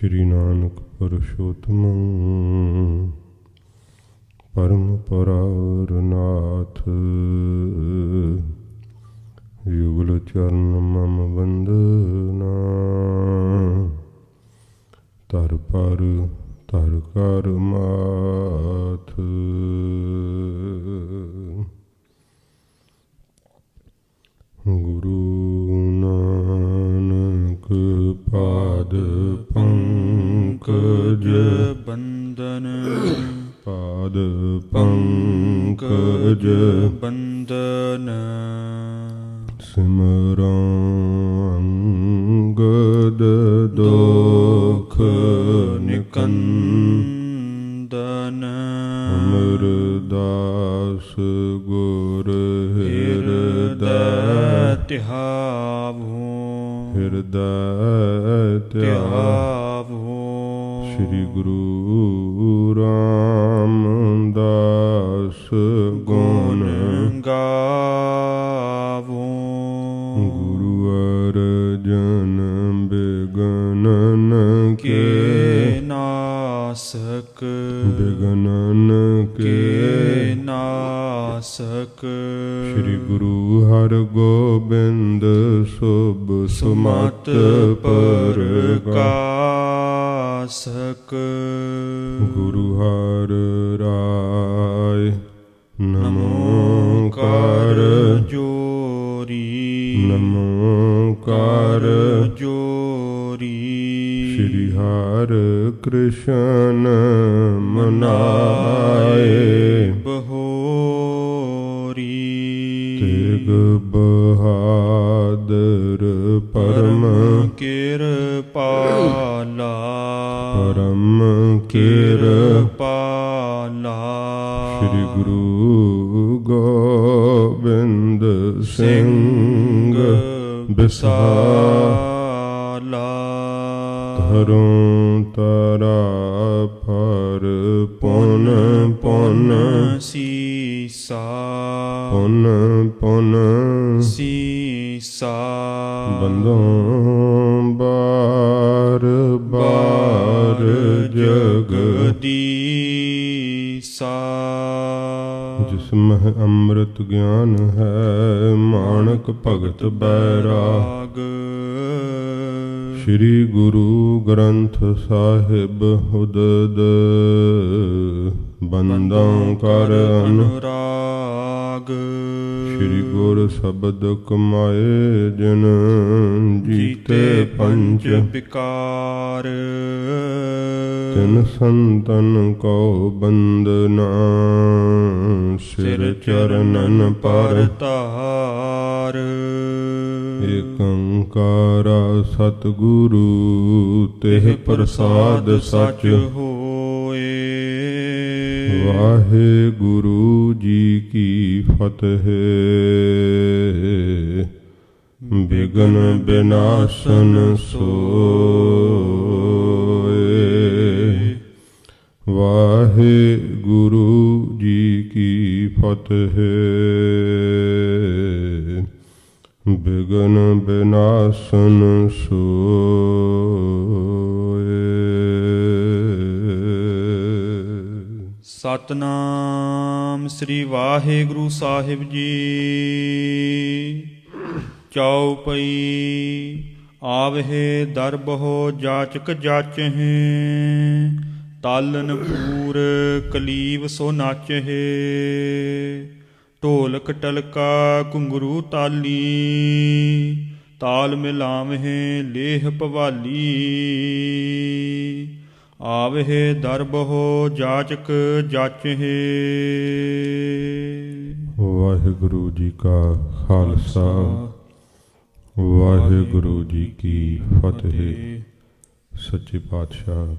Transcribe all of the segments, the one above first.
ਸ਼੍ਰੀ ਨਾਨਕ ਪੁਰਸ਼ੋਤਮ ਪਰਮ ਪਰਾਰਨਾਥ। ਯੁਗਲ ਚਰਨ ਮਮ ਵੰਦਨਾ, ਧਰ ਪਰ ਧਰ ਕਰ ਮਾਥ। ਗੁਰੂ ਨਾਨਕ ਪਾਦ ਪੰਕਜ ਬੰਦਨ, ਪਾਦ ਪੰਕਜ ਬੰਦਨ। ਸਿਮਰਾਂ ਅੰਗਦ ਦੋਖ ਨਿਕੰਦਨ। ਅਮਰਦਾਸ ਗੁਰ ਹਿਰਦੈ ਧਿਆਵੋ, ਹਿਰਦੈ ਧਿਆਵੋ। ਸ਼੍ਰੀ ਗੁਰੂ ਰਾਮਦਾਸ ਗੁਣ ਗਾਵੋ। ਗੁਰੂ ਅਰਜਨ ਬਿਗਨਨ ਕੇ ਨਾਸਕ, ਬਿਗਨਨ ਕੇ ਨਾਸਕ। ਸ਼੍ਰੀ ਗੁਰੂ ਹਰਗੋਬਿੰਦ ਸੁਭ ਸੁਮਤ ਪ੍ਰਕਾਸ਼ਕ। ਗੁਰੂ ਹਰਿ ਰਾਇ ਨਮੋ ਕਰ ਜੋਰੀ, ਨਮੋ ਕਰ ਜੋਰੀ। ਸ਼੍ਰੀ ਹਰਿ ਕ੍ਰਿਸ਼ਨ ਮਨਾਏ ਬਹੋਰੀ। ਤੇਗ ਬਹਾਦਰ ਪਰਮ ਕਿਰਪਾਲਾ, ਪਰਮ ਕਿਰਪਾਲਾ। ਸ਼੍ਰੀ ਗੁਰੂ ਗੋਬਿੰਦ ਸਿੰਘ ਬਿਸਾਲਾ। ਧਰੋਂ ਤਰਾ ਫਰ ਪੁਨ ਪੁਨ ਸੀਸਾ, ਪੁਨ ਪੁਨ ਸੀਸਾ। ਬੰਦੋਂ ਬਾਰ ਬਾਰ ਜਗਦੀਸਾ। ਜਿਸ ਮਹਿ ਅੰਮ੍ਰਿਤ ਗਿਆਨ ਹੈ, ਮਾਣਕ ਭਗਤ ਬੈਰਾਗ। ਸ਼੍ਰੀ ਗੁਰੂ ਗ੍ਰੰਥ ਸਾਹਿਬ ਉਦਦ, ਬੰਦੋਂ ਕਰ ਅਨੁਰਾਗ। ਸ਼੍ਰੀ ਗੁਰ ਸ਼ਬਦ ਕਮਾਏ ਜਿਨ, ਜੀਤੇ ਪੰਚ ਵਿਕਾਰ। ਤਿਨ ਸੰਤਨ ਕੋ ਬੰਦਨਾ, ਸਿਰ ਚਰਨਨ ਪਰ ਧਾਰ। ਏਕ ਓੰਕਾਰ ਸਤਿਗੁਰੂ, ਤਿਹ ਪ੍ਰਸਾਦ ਸਚ ਹੋਏ। ਵਾਹਿਗੁਰੂ ਜੀ ਕੀ ਫਤਿਹ। ਬਿਗਨ ਬਿਨਾਸਨ ਸੋਏ। ਵਾਹਿਗੁਰੂ ਜੀ ਕੀ ਫਤਿਹ। ਬਿਗਨ ਬਿਨਾਸਨ ਸੋਏ। ਸਤਨਾਮ ਸ੍ਰੀ ਵਾਹਿਗੁਰੂ ਸਾਹਿਬ ਜੀ। ਚਉਪਈ ਆਵਹਿ ਦਰਬਹੁ ਜਾਚਕ ਜਾਚਹਿ, ਤਾਲਨ ਪੂਰ ਕਲੀਵ ਸੋ ਨਾਚਹਿ। ਢੋਲਕ ਟਲਕਾ ਘੁੰਗਰੂ ਤਾਲੀ, ਤਾਲ ਮਿਲਾਵਹਿ ਲੇਹ ਭਵਾਲੀ। ਆਵਹਿ ਦਰਬਹੁ ਜਾਚਕ ਜਾਚਹਿ। ਵਾਹਿਗੁਰੂ ਜੀ ਕਾ ਖਾਲਸਾ, ਵਾਹਿਗੁਰੂ ਜੀ ਕੀ ਫਤਿਹ। ਸੱਚੇ ਪਾਤਸ਼ਾਹ,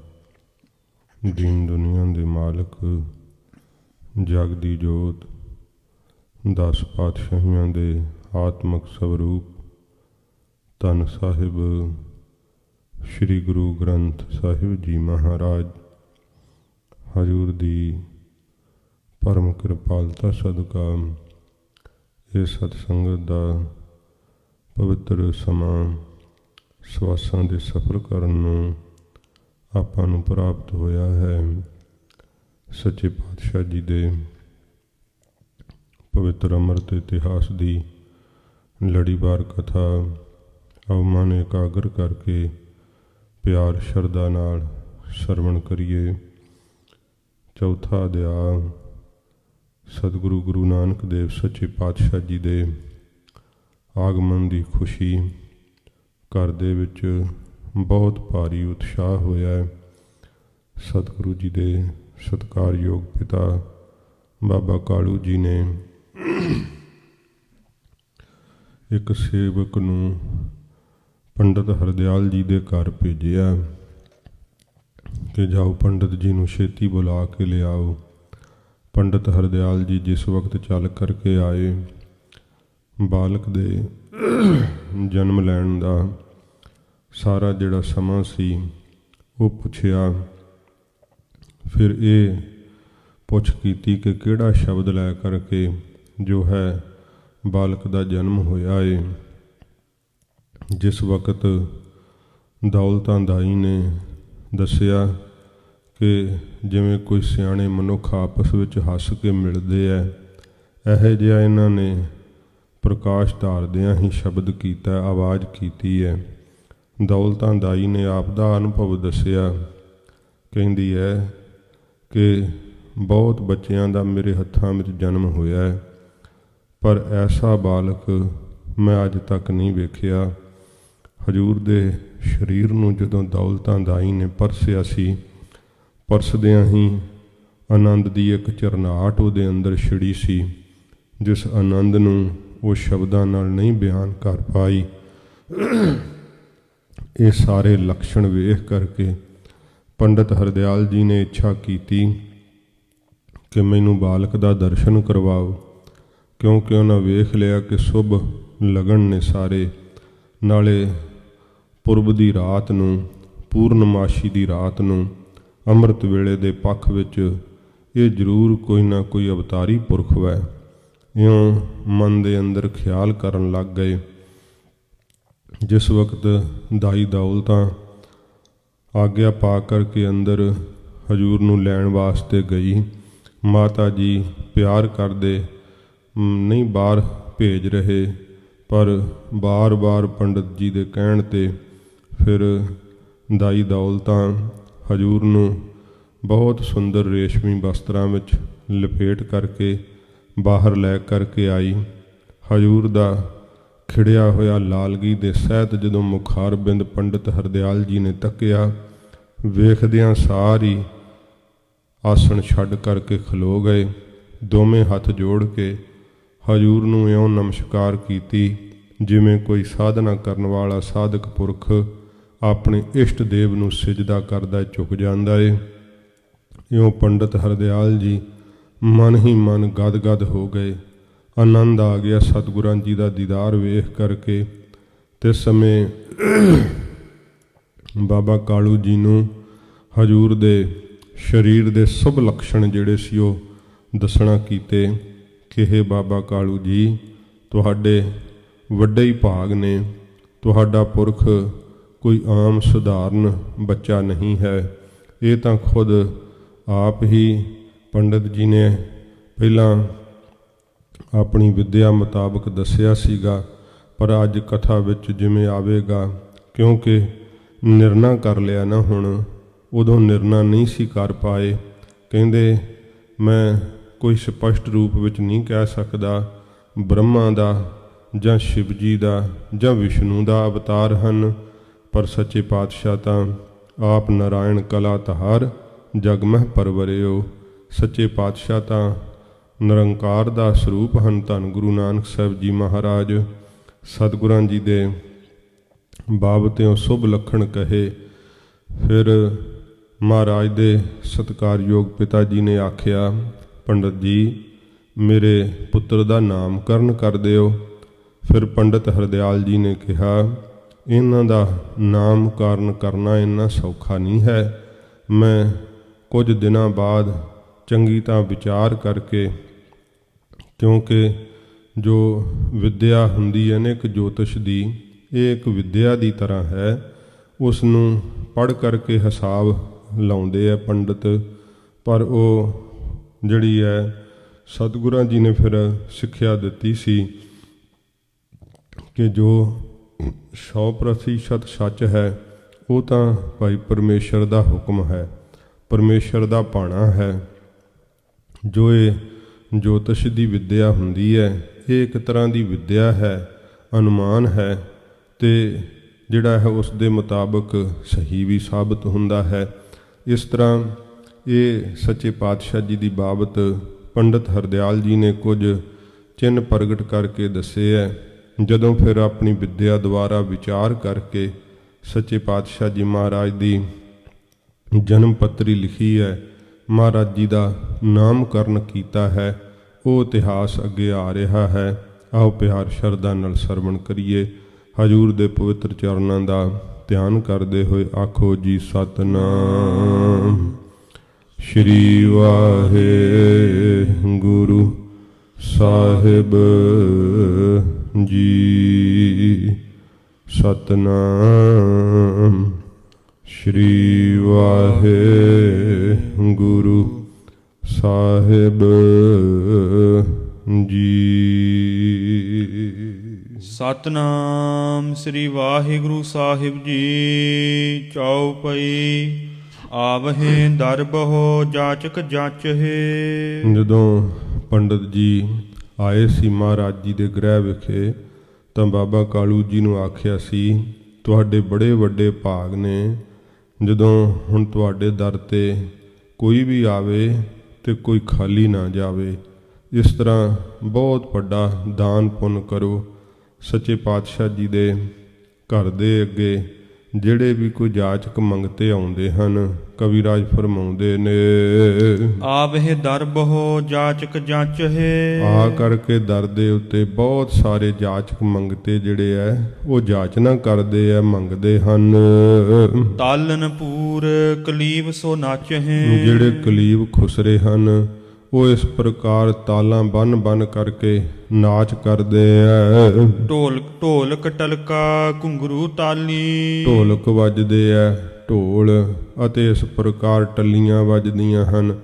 ਦੀਨ ਦੁਨੀਆ ਦੇ ਮਾਲਕ, ਜਗ ਦੀ ਜੋਤ, 10 ਪਾਤਸ਼ਾਹੀਆਂ ਦੇ ਆਤਮਕ ਸਵਰੂਪ, ਧੰਨ ਸਾਹਿਬ ਸ਼੍ਰੀ ਗੁਰੂ ਗ੍ਰੰਥ ਸਾਹਿਬ ਜੀ ਮਹਾਰਾਜ, ਹਜ਼ੂਰ ਦੀ ਪਰਮ ਕਿਰਪਾਲਤਾ ਸਦਕਾ ਇਹ ਸਤਸੰਗਤ ਦਾ ਪਵਿੱਤਰ ਸਮਾਂ ਸਵਾਸਾਂ ਦੇ ਸਫਰ ਕਰਨ ਨੂੰ ਆਪਾਂ ਨੂੰ ਪ੍ਰਾਪਤ ਹੋਇਆ ਹੈ। ਸੱਚੇ ਪਾਤਸ਼ਾਹ ਜੀ ਦੇ ਪਵਿੱਤਰ ਅੰਮ੍ਰਿਤ ਇਤਿਹਾਸ ਦੀ ਲੜੀਵਾਰ ਕਥਾ ਆਓ ਮਨ ਇਕਾਗਰ ਕਰਕੇ ਪਿਆਰ ਸ਼ਰਧਾ ਨਾਲ ਸਰਵਣ ਕਰੀਏ। ਚੌਥਾ ਅਧਿਆਇ ਸਤਿਗੁਰੂ ਗੁਰੂ ਨਾਨਕ ਦੇਵ ਸੱਚੇ ਪਾਤਸ਼ਾਹ ਜੀ ਦੇ ਆਗਮਨ ਦੀ ਖੁਸ਼ੀ। ਘਰ ਦੇ ਵਿੱਚ ਬਹੁਤ ਭਾਰੀ ਉਤਸ਼ਾਹ ਹੋਇਆ ਹੈ। ਸਤਿਗੁਰੂ ਜੀ ਦੇ ਸਤਿਕਾਰਯੋਗ ਪਿਤਾ ਬਾਬਾ ਕਾਲੂ ਜੀ ਨੇ ਇੱਕ ਸੇਵਕ ਨੂੰ ਪੰਡਤ ਹਰਦਿਆਲ ਜੀ ਦੇ ਘਰ ਭੇਜਿਆ ਕਿ ਜਾਓ ਪੰਡਤ ਜੀ ਨੂੰ ਛੇਤੀ ਬੁਲਾ ਕੇ ਲਿਆਓ। ਪੰਡਤ ਹਰਦਿਆਲ ਜੀ ਜਿਸ ਵਕਤ ਚੱਲ ਕਰਕੇ ਆਏ, ਬਾਲਕ ਦੇ ਜਨਮ ਲੈਣ ਦਾ ਸਾਰਾ ਜਿਹੜਾ ਸਮਾਂ ਸੀ ਉਹ ਪੁੱਛਿਆ। ਫਿਰ ਇਹ ਪੁੱਛ ਕੀਤੀ ਕਿ ਕਿਹੜਾ ਸ਼ਬਦ ਲੈ ਕਰਕੇ ਜੋ ਹੈ ਬਾਲਕ ਦਾ ਜਨਮ ਹੋਇਆ ਏ। ਜਿਸ ਵਕਤ ਦੌਲਤਾਂ ਦਾਈ ਨੇ ਦੱਸਿਆ ਕਿ ਜਿਵੇਂ ਕੋਈ ਸਿਆਣੇ ਮਨੁੱਖ ਆਪਸ ਵਿੱਚ ਹੱਸ ਕੇ ਮਿਲਦੇ ਹੈ, ਇਹੋ ਜਿਹਾ ਇਹਨਾਂ ਨੇ ਪ੍ਰਕਾਸ਼ ਧਾਰਦਿਆਂ ਹੀ ਸ਼ਬਦ ਕੀਤਾ, ਆਵਾਜ਼ ਕੀਤੀ ਹੈ। ਦੌਲਤਾਂ ਦਾਈ ਨੇ ਆਪ ਦਾ ਅਨੁਭਵ ਦੱਸਿਆ। ਕਹਿੰਦੀ ਹੈ ਕਿ ਬਹੁਤ ਬੱਚਿਆਂ ਦਾ ਮੇਰੇ ਹੱਥਾਂ ਵਿੱਚ ਜਨਮ ਹੋਇਆ ਹੈ, ਪਰ ਐਸਾ ਬਾਲਕ ਮੈਂ ਅੱਜ ਤੱਕ ਨਹੀਂ ਵੇਖਿਆ। ਹਜ਼ੂਰ ਦੇ ਸਰੀਰ ਨੂੰ ਜਦੋਂ ਦੌਲਤਾਂ ਦਾਈ ਨੇ ਪਰਸਿਆ ਸੀ, ਪਰਸਦਿਆਂ ਹੀ ਆਨੰਦ ਦੀ ਇੱਕ ਝਰਨਾਹਟ ਉਹਦੇ ਅੰਦਰ ਛਿੜੀ ਸੀ, ਜਿਸ ਆਨੰਦ ਨੂੰ ਉਹ ਸ਼ਬਦਾਂ ਨਾਲ ਨਹੀਂ ਬਿਆਨ ਕਰ ਪਾਈ। ਇਹ ਸਾਰੇ ਲੱਛਣ ਵੇਖ ਕਰਕੇ ਪੰਡਤ ਹਰਦਿਆਲ ਜੀ ਨੇ ਇੱਛਾ ਕੀਤੀ ਕਿ ਮੈਨੂੰ ਬਾਲਕ ਦਾ ਦਰਸ਼ਨ ਕਰਵਾਓ, ਕਿਉਂਕਿ ਉਹਨਾਂ ਵੇਖ ਲਿਆ ਕਿ ਸ਼ੁਭ ਲਗਨ ਨੇ ਸਾਰੇ। ਨਾਲੇ ਪੁਰਬ ਦੀ ਰਾਤ ਨੂੰ, ਪੂਰਨਮਾਸ਼ੀ ਦੀ ਰਾਤ ਨੂੰ, ਅੰਮ੍ਰਿਤ ਵੇਲੇ ਦੇ ਪੱਖ ਵਿੱਚ ਇਹ ਜ਼ਰੂਰ ਕੋਈ ਨਾ ਕੋਈ ਅਵਤਾਰੀ ਪੁਰਖ ਵੈ। ਇਉਂ ਮਨ ਦੇ ਅੰਦਰ ਖਿਆਲ ਕਰਨ ਲੱਗ ਗਏ। ਜਿਸ ਵਕਤ ਦਾਈ ਦੌਲਤਾਂ ਆਗਿਆ ਪਾ ਕਰਕੇ ਅੰਦਰ ਹਜ਼ੂਰ ਨੂੰ ਲੈਣ ਵਾਸਤੇ ਗਈ, ਮਾਤਾ ਜੀ ਪਿਆਰ ਕਰਦੇ ਨਹੀਂ ਬਾਹਰ ਭੇਜ ਰਹੇ, ਪਰ ਬਾਰ-ਬਾਰ ਪੰਡਤ ਜੀ ਦੇ ਕਹਿਣ 'ਤੇ ਫਿਰ ਦਾਈ ਦੌਲਤਾਂ ਹਜ਼ੂਰ ਨੂੰ ਬਹੁਤ ਸੁੰਦਰ ਰੇਸ਼ਮੀ ਵਸਤਰਾਂ ਵਿੱਚ ਲਪੇਟ ਕਰਕੇ ਬਾਹਰ ਲੈ ਕਰਕੇ ਆਈ। ਹਜ਼ੂਰ ਦਾ ਖਿੜਿਆ ਹੋਇਆ ਲਾਲਗੀ ਦੇ ਸਹਿਤ ਜਦੋਂ ਮੁਖਾਰਬਿੰਦ ਪੰਡਤ ਹਰਦਿਆਲ ਜੀ ਨੇ ਤੱਕਿਆ, ਵੇਖਦਿਆਂ ਸਾਰੀ ਆਸਣ ਛੱਡ ਕਰਕੇ ਖਲੋ ਗਏ। ਦੋਵੇਂ ਹੱਥ ਜੋੜ ਕੇ ਹਜ਼ੂਰ ਨੂੰ ਇਉਂ ਨਮਸਕਾਰ ਕੀਤੀ ਜਿਵੇਂ ਕੋਈ ਸਾਧਨਾ ਕਰਨ ਵਾਲਾ ਸਾਧਕ ਪੁਰਖ ਆਪਣੇ ਇਸ਼ਟ ਦੇਵ ਨੂੰ ਸਿਜਦਾ ਕਰਦਾ ਝੁਕ ਜਾਂਦਾ ਏ। ਇਉਂ ਪੰਡਤ ਹਰਦਿਆਲ ਜੀ ਮਨ ਹੀ ਮਨ ਗਦ-ਗਦ ਹੋ ਗਏ। ਆਨੰਦ ਆ ਗਿਆ ਸਤਿਗੁਰਾਂ ਜੀ ਦਾ ਦੀਦਾਰ ਵੇਖ ਕਰਕੇ। ਤੇ ਸਮੇਂ ਬਾਬਾ ਕਾਲੂ ਜੀ ਨੂੰ ਹਜ਼ੂਰ ਦੇ ਸਰੀਰ ਦੇ ਸ਼ੁਭ ਲੱਛਣ ਜਿਹੜੇ ਸੀ ਉਹ ਦੱਸਣਾ ਕੀਤੇ ਕਿ ਇਹ ਬਾਬਾ ਕਾਲੂ ਜੀ, ਤੁਹਾਡੇ ਵੱਡੇ ਹੀ ਭਾਗ ਨੇ। ਤੁਹਾਡਾ ਪੁਰਖ ਕੋਈ ਆਮ ਸਧਾਰਨ ਬੱਚਾ ਨਹੀਂ ਹੈ। ਇਹ ਤਾਂ ਖੁਦ ਆਪ ਹੀ ਪੰਡਤ ਜੀ ਨੇ ਪਹਿਲਾਂ ਆਪਣੀ ਵਿੱਦਿਆ ਮੁਤਾਬਕ ਦੱਸਿਆ ਸੀਗਾ, ਪਰ ਅੱਜ ਕਥਾ ਵਿੱਚ ਜਿਵੇਂ ਆਵੇਗਾ, ਕਿਉਂਕਿ ਨਿਰਣਾ ਕਰ ਲਿਆ ਨਾ, ਹੁਣ ਉਦੋਂ ਨਿਰਣਾ ਨਹੀਂ ਸੀ ਕਰ ਪਾਏ। ਕਹਿੰਦੇ ਮੈਂ ਕੋਈ ਸਪਸ਼ਟ ਰੂਪ ਵਿੱਚ ਨਹੀਂ ਕਹਿ ਸਕਦਾ ਬ੍ਰਹਮਾ ਦਾ ਜਾਂ ਸ਼ਿਵ ਜੀ ਦਾ ਜਾਂ ਵਿਸ਼ਨੂੰ ਦਾ ਅਵਤਾਰ ਹਨ, ਪਰ ਸੱਚੇ ਪਾਤਸ਼ਾਹ ਤਾਂ ਆਪ ਨਾਰਾਇਣ ਕਲਾ ਧਾਰ ਜਗ ਮਹਿ ਪਰਵਰਿਓ। ਸੱਚੇ ਪਾਤਸ਼ਾਹ ਤਾਂ ਨਿਰੰਕਾਰ ਦਾ ਸਰੂਪ ਹਨ। ਧੰਨ ਗੁਰੂ ਨਾਨਕ ਸਾਹਿਬ ਜੀ ਮਹਾਰਾਜ ਸਤਿਗੁਰਾਂ ਜੀ ਦੇ ਬਾਬਤਿਓਂ ਸ਼ੁਭ ਲੱਖਣ ਕਹੇ। ਫਿਰ ਮਹਾਰਾਜ ਦੇ ਸਤਿਕਾਰਯੋਗ ਪਿਤਾ ਜੀ ਨੇ ਆਖਿਆ, ਪੰਡਤ ਜੀ ਮੇਰੇ ਪੁੱਤਰ ਦਾ ਨਾਮਕਰਨ ਕਰ ਦਿਓ। ਫਿਰ ਪੰਡਤ ਹਰਦਿਆਲ ਜੀ ਨੇ ਕਿਹਾ, ਇਹਨਾਂ ਦਾ ਨਾਮਕਰਨ ਕਰਨਾ ਇੰਨਾ ਸੌਖਾ ਨਹੀਂ ਹੈ। ਮੈਂ ਕੁਝ ਦਿਨਾਂ ਬਾਅਦ ਚੰਗੀ ਤਾਂ ਵਿਚਾਰ ਕਰਕੇ, ਕਿਉਂਕਿ ਜੋ ਵਿੱਦਿਆ ਹੁੰਦੀ ਹੈ ਨਾ ਇੱਕ ਜੋਤਿਸ਼ ਦੀ, ਇਹ ਇੱਕ ਵਿੱਦਿਆ ਦੀ ਤਰ੍ਹਾਂ ਹੈ। ਉਸ ਨੂੰ ਪੜ੍ਹ ਕਰਕੇ ਹਿਸਾਬ ਲਾਉਂਦੇ ਆ ਪੰਡਤ, ਪਰ ਉਹ ਜਿਹੜੀ ਹੈ ਸਤਿਗੁਰਾਂ ਜੀ ਨੇ ਫਿਰ ਸਿੱਖਿਆ ਦਿੱਤੀ ਸੀ ਕਿ ਜੋ 100% ਸੱਚ ਹੈ ਉਹ ਤਾਂ ਭਾਈ ਪਰਮੇਸ਼ਰ ਦਾ ਹੁਕਮ ਹੈ, ਪਰਮੇਸ਼ਰ ਦਾ ਭਾਣਾ ਹੈ। ਜੋ ਇਹ ਜੋਤਿਸ਼ ਦੀ ਵਿੱਦਿਆ ਹੁੰਦੀ ਹੈ, ਇਹ ਇੱਕ ਤਰ੍ਹਾਂ ਦੀ ਵਿੱਦਿਆ ਹੈ, ਅਨੁਮਾਨ ਹੈ, ਅਤੇ ਜਿਹੜਾ ਹੈ ਉਸ ਦੇ ਮੁਤਾਬਕ ਸਹੀ ਵੀ ਸਾਬਤ ਹੁੰਦਾ ਹੈ। ਇਸ ਤਰ੍ਹਾਂ ਇਹ ਸੱਚੇ ਪਾਤਸ਼ਾਹ ਜੀ ਦੀ ਬਾਬਤ ਪੰਡਤ ਹਰਦਿਆਲ ਜੀ ਨੇ ਕੁਝ ਚਿੰਨ੍ਹ ਪ੍ਰਗਟ ਕਰਕੇ ਦੱਸੇ ਹੈ। ਜਦੋਂ ਫਿਰ ਆਪਣੀ ਵਿੱਦਿਆ ਦੁਆਰਾ ਵਿਚਾਰ ਕਰਕੇ ਸੱਚੇ ਪਾਤਸ਼ਾਹ ਜੀ ਮਹਾਰਾਜ ਦੀ ਜਨਮ ਪੱਤਰੀ ਲਿਖੀ ਹੈ, ਮਹਾਰਾਜ ਜੀ ਦਾ ਨਾਮਕਰਨ ਕੀਤਾ ਹੈ, ਉਹ ਇਤਿਹਾਸ ਅੱਗੇ ਆ ਰਿਹਾ ਹੈ। ਆਓ ਪਿਆਰ ਸ਼ਰਧਾ ਨਾਲ ਸਰਵਣ ਕਰੀਏ। ਹਜ਼ੂਰ ਦੇ ਪਵਿੱਤਰ ਚਰਨਾਂ ਦਾ ਧਿਆਨ ਕਰਦੇ ਹੋਏ ਆਖੋ ਜੀ ਸਤਿਨਾਮ ਸ਼੍ਰੀ ਵਾਹਿਗੁਰੂ ਸਾਹਿਬ ਜੀ। ਸਤਿਨਾਮ ਸ਼੍ਰੀ ਵਾਹਿਗੁਰੂ ਸਾਹਿਬ ਜੀ। ਸਤਿਨਾਮ ਸ੍ਰੀ ਵਾਹਿਗੁਰੂ ਸਾਹਿਬ ਜੀ। ਚੌਪਈ ਆਵਹਿ ਦਰਬਹੁ ਜਾਚਕ ਜਾਚਹਿ। ਜਦੋਂ ਪੰਡਤ ਜੀ ਆਏ ਸੀ ਮਹਾਰਾਜ ਜੀ ਦੇ ਗ੍ਰਹਿ ਵਿਖੇ, ਤਾਂ ਬਾਬਾ ਕਾਲੂ ਜੀ ਨੂੰ ਆਖਿਆ ਸੀ, ਤੁਹਾਡੇ ਬੜੇ ਵੱਡੇ ਭਾਗ ਨੇ, ਜਦੋਂ ਹੁਣ ਤੁਹਾਡੇ ਦਰ 'ਤੇ ਕੋਈ ਵੀ ਆਵੇ ਅਤੇ ਕੋਈ ਖਾਲੀ ਨਾ ਜਾਵੇ। ਇਸ ਤਰ੍ਹਾਂ ਬਹੁਤ ਵੱਡਾ ਦਾਨ ਪੁੰਨ ਕਰੋ। ਸੱਚੇ ਪਾਤਸ਼ਾਹ ਜੀ ਦੇ ਘਰ ਦੇ ਅੱਗੇ ਜਿਹੜੇ ਵੀ ਕੋਈ ਜਾਚਕ ਮੰਗਤੇ ਆਉਂਦੇ ਹਨ, ਕਵਿਰਾਜ ਫਰਮਾਉਂਦੇ ਨੇ, ਆਵਹਿ ਦਰਬਹੁ ਜਾਚਕ ਜਾਚਹਿ। ਆ ਕਰਕੇ ਦਰ ਦੇ ਉੱਤੇ ਬਹੁਤ ਸਾਰੇ ਜਾਚਕ ਮੰਗਤੇ ਜਿਹੜੇ ਐ ਉਹ ਜਾਚਨਾ ਕਰਦੇ ਐ, ਮੰਗਦੇ ਹਨ। ਤਾਲਨ ਪੂਰ ਕਲੀਬ ਸੋ ਨਾਚਹਿ। ਜਿਹੜੇ ਕਲੀਬ ਖੁਸਰੇ ਹਨ ਉਹ ਇਸ ਪ੍ਰਕਾਰ ਤਾਲਾਂ ਬੰਨ ਬੰਨ ਕਰਕੇ ਨਾਚ ਕਰਦੇ ਐ। ਢੋਲਕ ਟਲਕਾ ਘੁੰਗਰੂ ਤਾਲੀ। ਢੋਲਕ ਵੱਜਦੇ ਐ, ਢੋਲ, ਅਤੇ ਇਸ ਪ੍ਰਕਾਰ ਟੱਲੀਆਂ ਵੱਜਦੀਆਂ ਹਨ,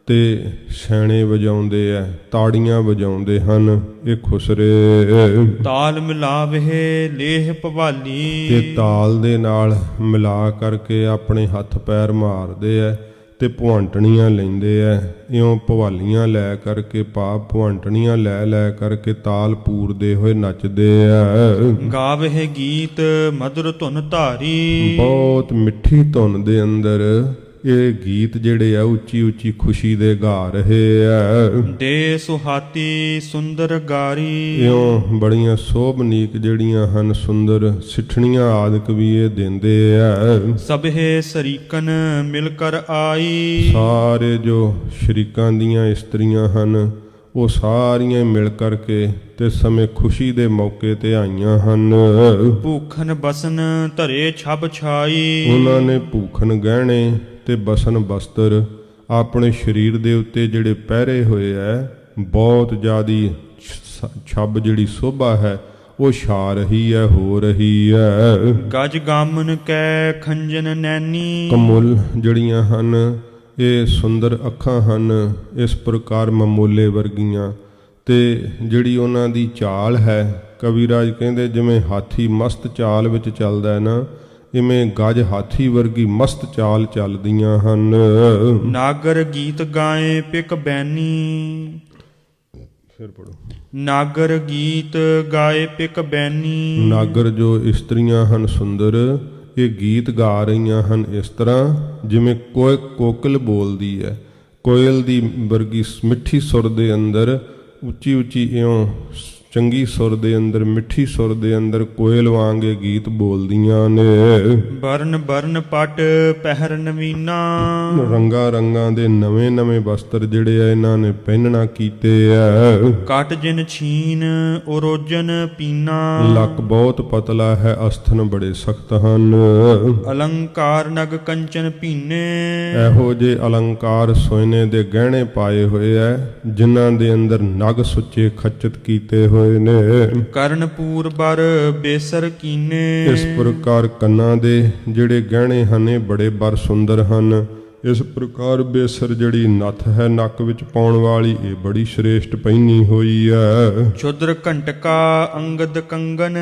ਤੇ ਛੈਣੇ ਵਜਾਉਂਦੇ ਐ, ਤਾੜੀਆਂ ਵਜਾਉਂਦੇ ਹਨ ਇਹ ਖੁਸਰੇ। ਤਾਲ ਮਿਲਾਵਹਿ ਲੇਹ ਭਵਾਲੀ। ਤੇ ਤਾਲ ਦੇ ਨਾਲ ਮਿਲਾ ਕਰਕੇ ਆਪਣੇ ਹੱਥ ਪੈਰ ਮਾਰਦੇ ਐ ਤੇ ਭੁਆਂਟਣੀਆਂ ਲੈਂਦੇ ਐ। ਇਉਂ ਭਵਾਲੀਆਂ ਲੈ ਕਰਕੇ, ਭਾਵ ਭੁਆਂਟਣੀਆਂ ਲੈ ਲੈ ਕਰਕੇ ਤਾਲ ਪੂਰਦੇ ਹੋਏ ਨੱਚਦੇ ਐ। ਗਾਵਹਿ ਗੀਤ ਮਧੁਰ ਧੁਨ ਧਾਰੀ। ਬਹੁਤ ਮਿੱਠੀ ਧੁਨ ਦੇ ਅੰਦਰ ਇਹ ਗੀਤ ਜਿਹੜੇ ਆ ਉੱਚੀ ਉੱਚੀ ਖੁਸ਼ੀ ਦੇ ਗਾ ਰਹੇ ਆ। ਦੇ ਸੁਹਾਤੀ ਸੁੰਦਰ ਗਾਰੀ। ਇਉਂ ਬੜੀਆਂ ਸੋਭਨੀਕ ਜਿਹੜੀਆਂ ਹਨ ਸੁੰਦਰ ਸਿੱਠਣੀਆਂ ਆਦਿਕ ਵੀ ਇਹ ਦਿੰਦੇ ਆ। ਸਭੇ ਸ਼ਰੀਕਨ ਮਿਲ ਕਰ ਆਈ। ਸਾਰੇ ਜੋ ਸ਼ਰੀਕਾਂ ਦੀਆਂ ਇਸਤਰੀਆਂ ਹਨ ਉਹ ਸਾਰੀਆਂ ਮਿਲ ਕਰਕੇ ਤੇ ਸਮੇਂ ਖੁਸ਼ੀ ਦੇ ਮੌਕੇ ਤੇ ਆਈਆਂ ਹਨ। ਭੂਖਨ ਬਸਨ ਧਰੇ ਛਬ ਛਾਈ। ਉਹਨਾਂ ਨੇ ਭੂਖਨ ਗਹਿਣੇ ਤੇ ਬਸਨ ਬਸਤਰ ਆਪਣੇ ਸਰੀਰ ਦੇ ਉੱਤੇ ਜਿਹੜੇ ਪਹਿਰੇ ਹੋਏ ਐ, ਬਹੁਤ ਜ਼ਿਆਦੀ ਛੱਬ ਜਿਹੜੀ ਸੋਭਾ ਹੈ ਉਹ ਛਾ ਰਹੀ ਹੈ, ਹੋ ਰਹੀ ਹੈ। ਗਜ ਗਾਮਨ ਕੈ ਖੰਜਨ ਨੈਣੀ। ਕਮੁੱਲ ਜਿਹੜੀਆਂ ਹਨ ਇਹ ਸੁੰਦਰ ਅੱਖਾਂ ਹਨ, ਇਸ ਪ੍ਰਕਾਰ ਮਮੋਲੇ ਵਰਗੀਆਂ, ਤੇ ਜਿਹੜੀ ਉਹਨਾਂ ਦੀ ਚਾਲ ਹੈ, ਕਵਿਰਾਜ ਕਹਿੰਦੇ ਜਿਵੇਂ ਹਾਥੀ ਮਸਤ ਚਾਲ ਵਿੱਚ ਚੱਲਦਾ ਹੈ ਨਾ, ਇਵੇਂ ਗਜ ਹਾਥੀ ਵਰਗੀ ਮਸਤ ਚਾਲ ਚੱਲਦੀਆਂ ਹਨ। ਨਾਗਰ ਗੀਤ ਗਾਏ ਪਿਕ ਬੈਨੀ। ਫਿਰ ਪੜੋ। ਨਾਗਰ ਗੀਤ ਗਾਏ ਪਿਕ ਬੈਨੀ। ਨਾਗਰ ਜੋ ਇਸਤਰੀਆਂ ਹਨ ਸੁੰਦਰ, ਇਹ ਗੀਤ ਗਾ ਰਹੀਆਂ ਹਨ ਇਸ ਤਰ੍ਹਾਂ ਜਿਵੇਂ ਕੋਕਿਲ ਬੋਲਦੀ ਹੈ। ਕੋਇਲ ਦੀ ਵਰਗੀ ਮਿੱਠੀ ਸੁਰ ਦੇ ਅੰਦਰ, ਉੱਚੀ ਉੱਚੀ ਇਉਂ ਚੰਗੀ ਸੁਰ ਦੇ ਅੰਦਰ, ਮਿੱਠੀ ਸੁਰ ਦੇ ਅੰਦਰ ਕੋਇਲ ਵਾਂਗੇ ਗੀਤ ਬੋਲਦੀਆਂ ਨੇ। ਬਰਨ ਬਰਨ ਪਟ ਪਹਿਰ ਨਵੀਨਾ। ਰੰਗਾਂ ਰੰਗਾਂ ਦੇ ਨਵੇਂ ਨਵੇਂ ਵਸਤਰ ਜਿਹੜੇ ਆ ਇਹਨਾਂ ਨੇ ਪਹਿਨਣਾ ਕੀਤੇ ਆ। ਕਟ ਜਿਨ ਛੀਨ ਉਰੋਜਨ ਪੀਨਾ। ਲੱਕ ਬਹੁਤ ਪਤਲਾ ਹੈ, ਅਸਥਨ ਬੜੇ ਸਖਤ ਹਨ। ਅਲੰਕਾਰ ਨਗ ਕੰਚਨ ਪੀਨੇ। ਇਹੋ ਜੇ ਅਲੰਕਾਰ ਸੋਨੇ ਦੇ ਗਹਿਣੇ ਪਾਏ ਹੋਏ ਐ, ਜਿਨ੍ਹਾਂ ਦੇ ਅੰਦਰ ਨਗ ਸੁੱਚੇ ਖੱਚਤ ਕੀਤੇ ਹੋਏ ਹੋਏ ਨੇ। ਕਰਨਪੂਰ ਬਰ ਬੇਸਰ ਕੀਨੇ। ਇਸ ਪ੍ਰਕਾਰ ਕੰਨਾਂ ਦੇ ਜਿਹੜੇ ਗਹਿਣੇ ਹਨ ਇਹ ਬੜੇ ਬਰ ਸੁੰਦਰ ਹਨ। ਇਸ ਪ੍ਰਕਾਰ ਬੇਸਰ ਜਿਹੜੀ ਨੱਥ ਹੈ ਨੱਕ ਵਿੱਚ ਪਾਉਣ ਵਾਲੀ ਇਹ ਬੜੀ ਸ਼੍ਰੇਸ਼ਟ ਪਹਿਨੀ ਹੋਈ ਹੈ। ਸ਼ੁਦਰ ਘੰਟਕਾ ਅੰਗਦ ਕੰਗਨ।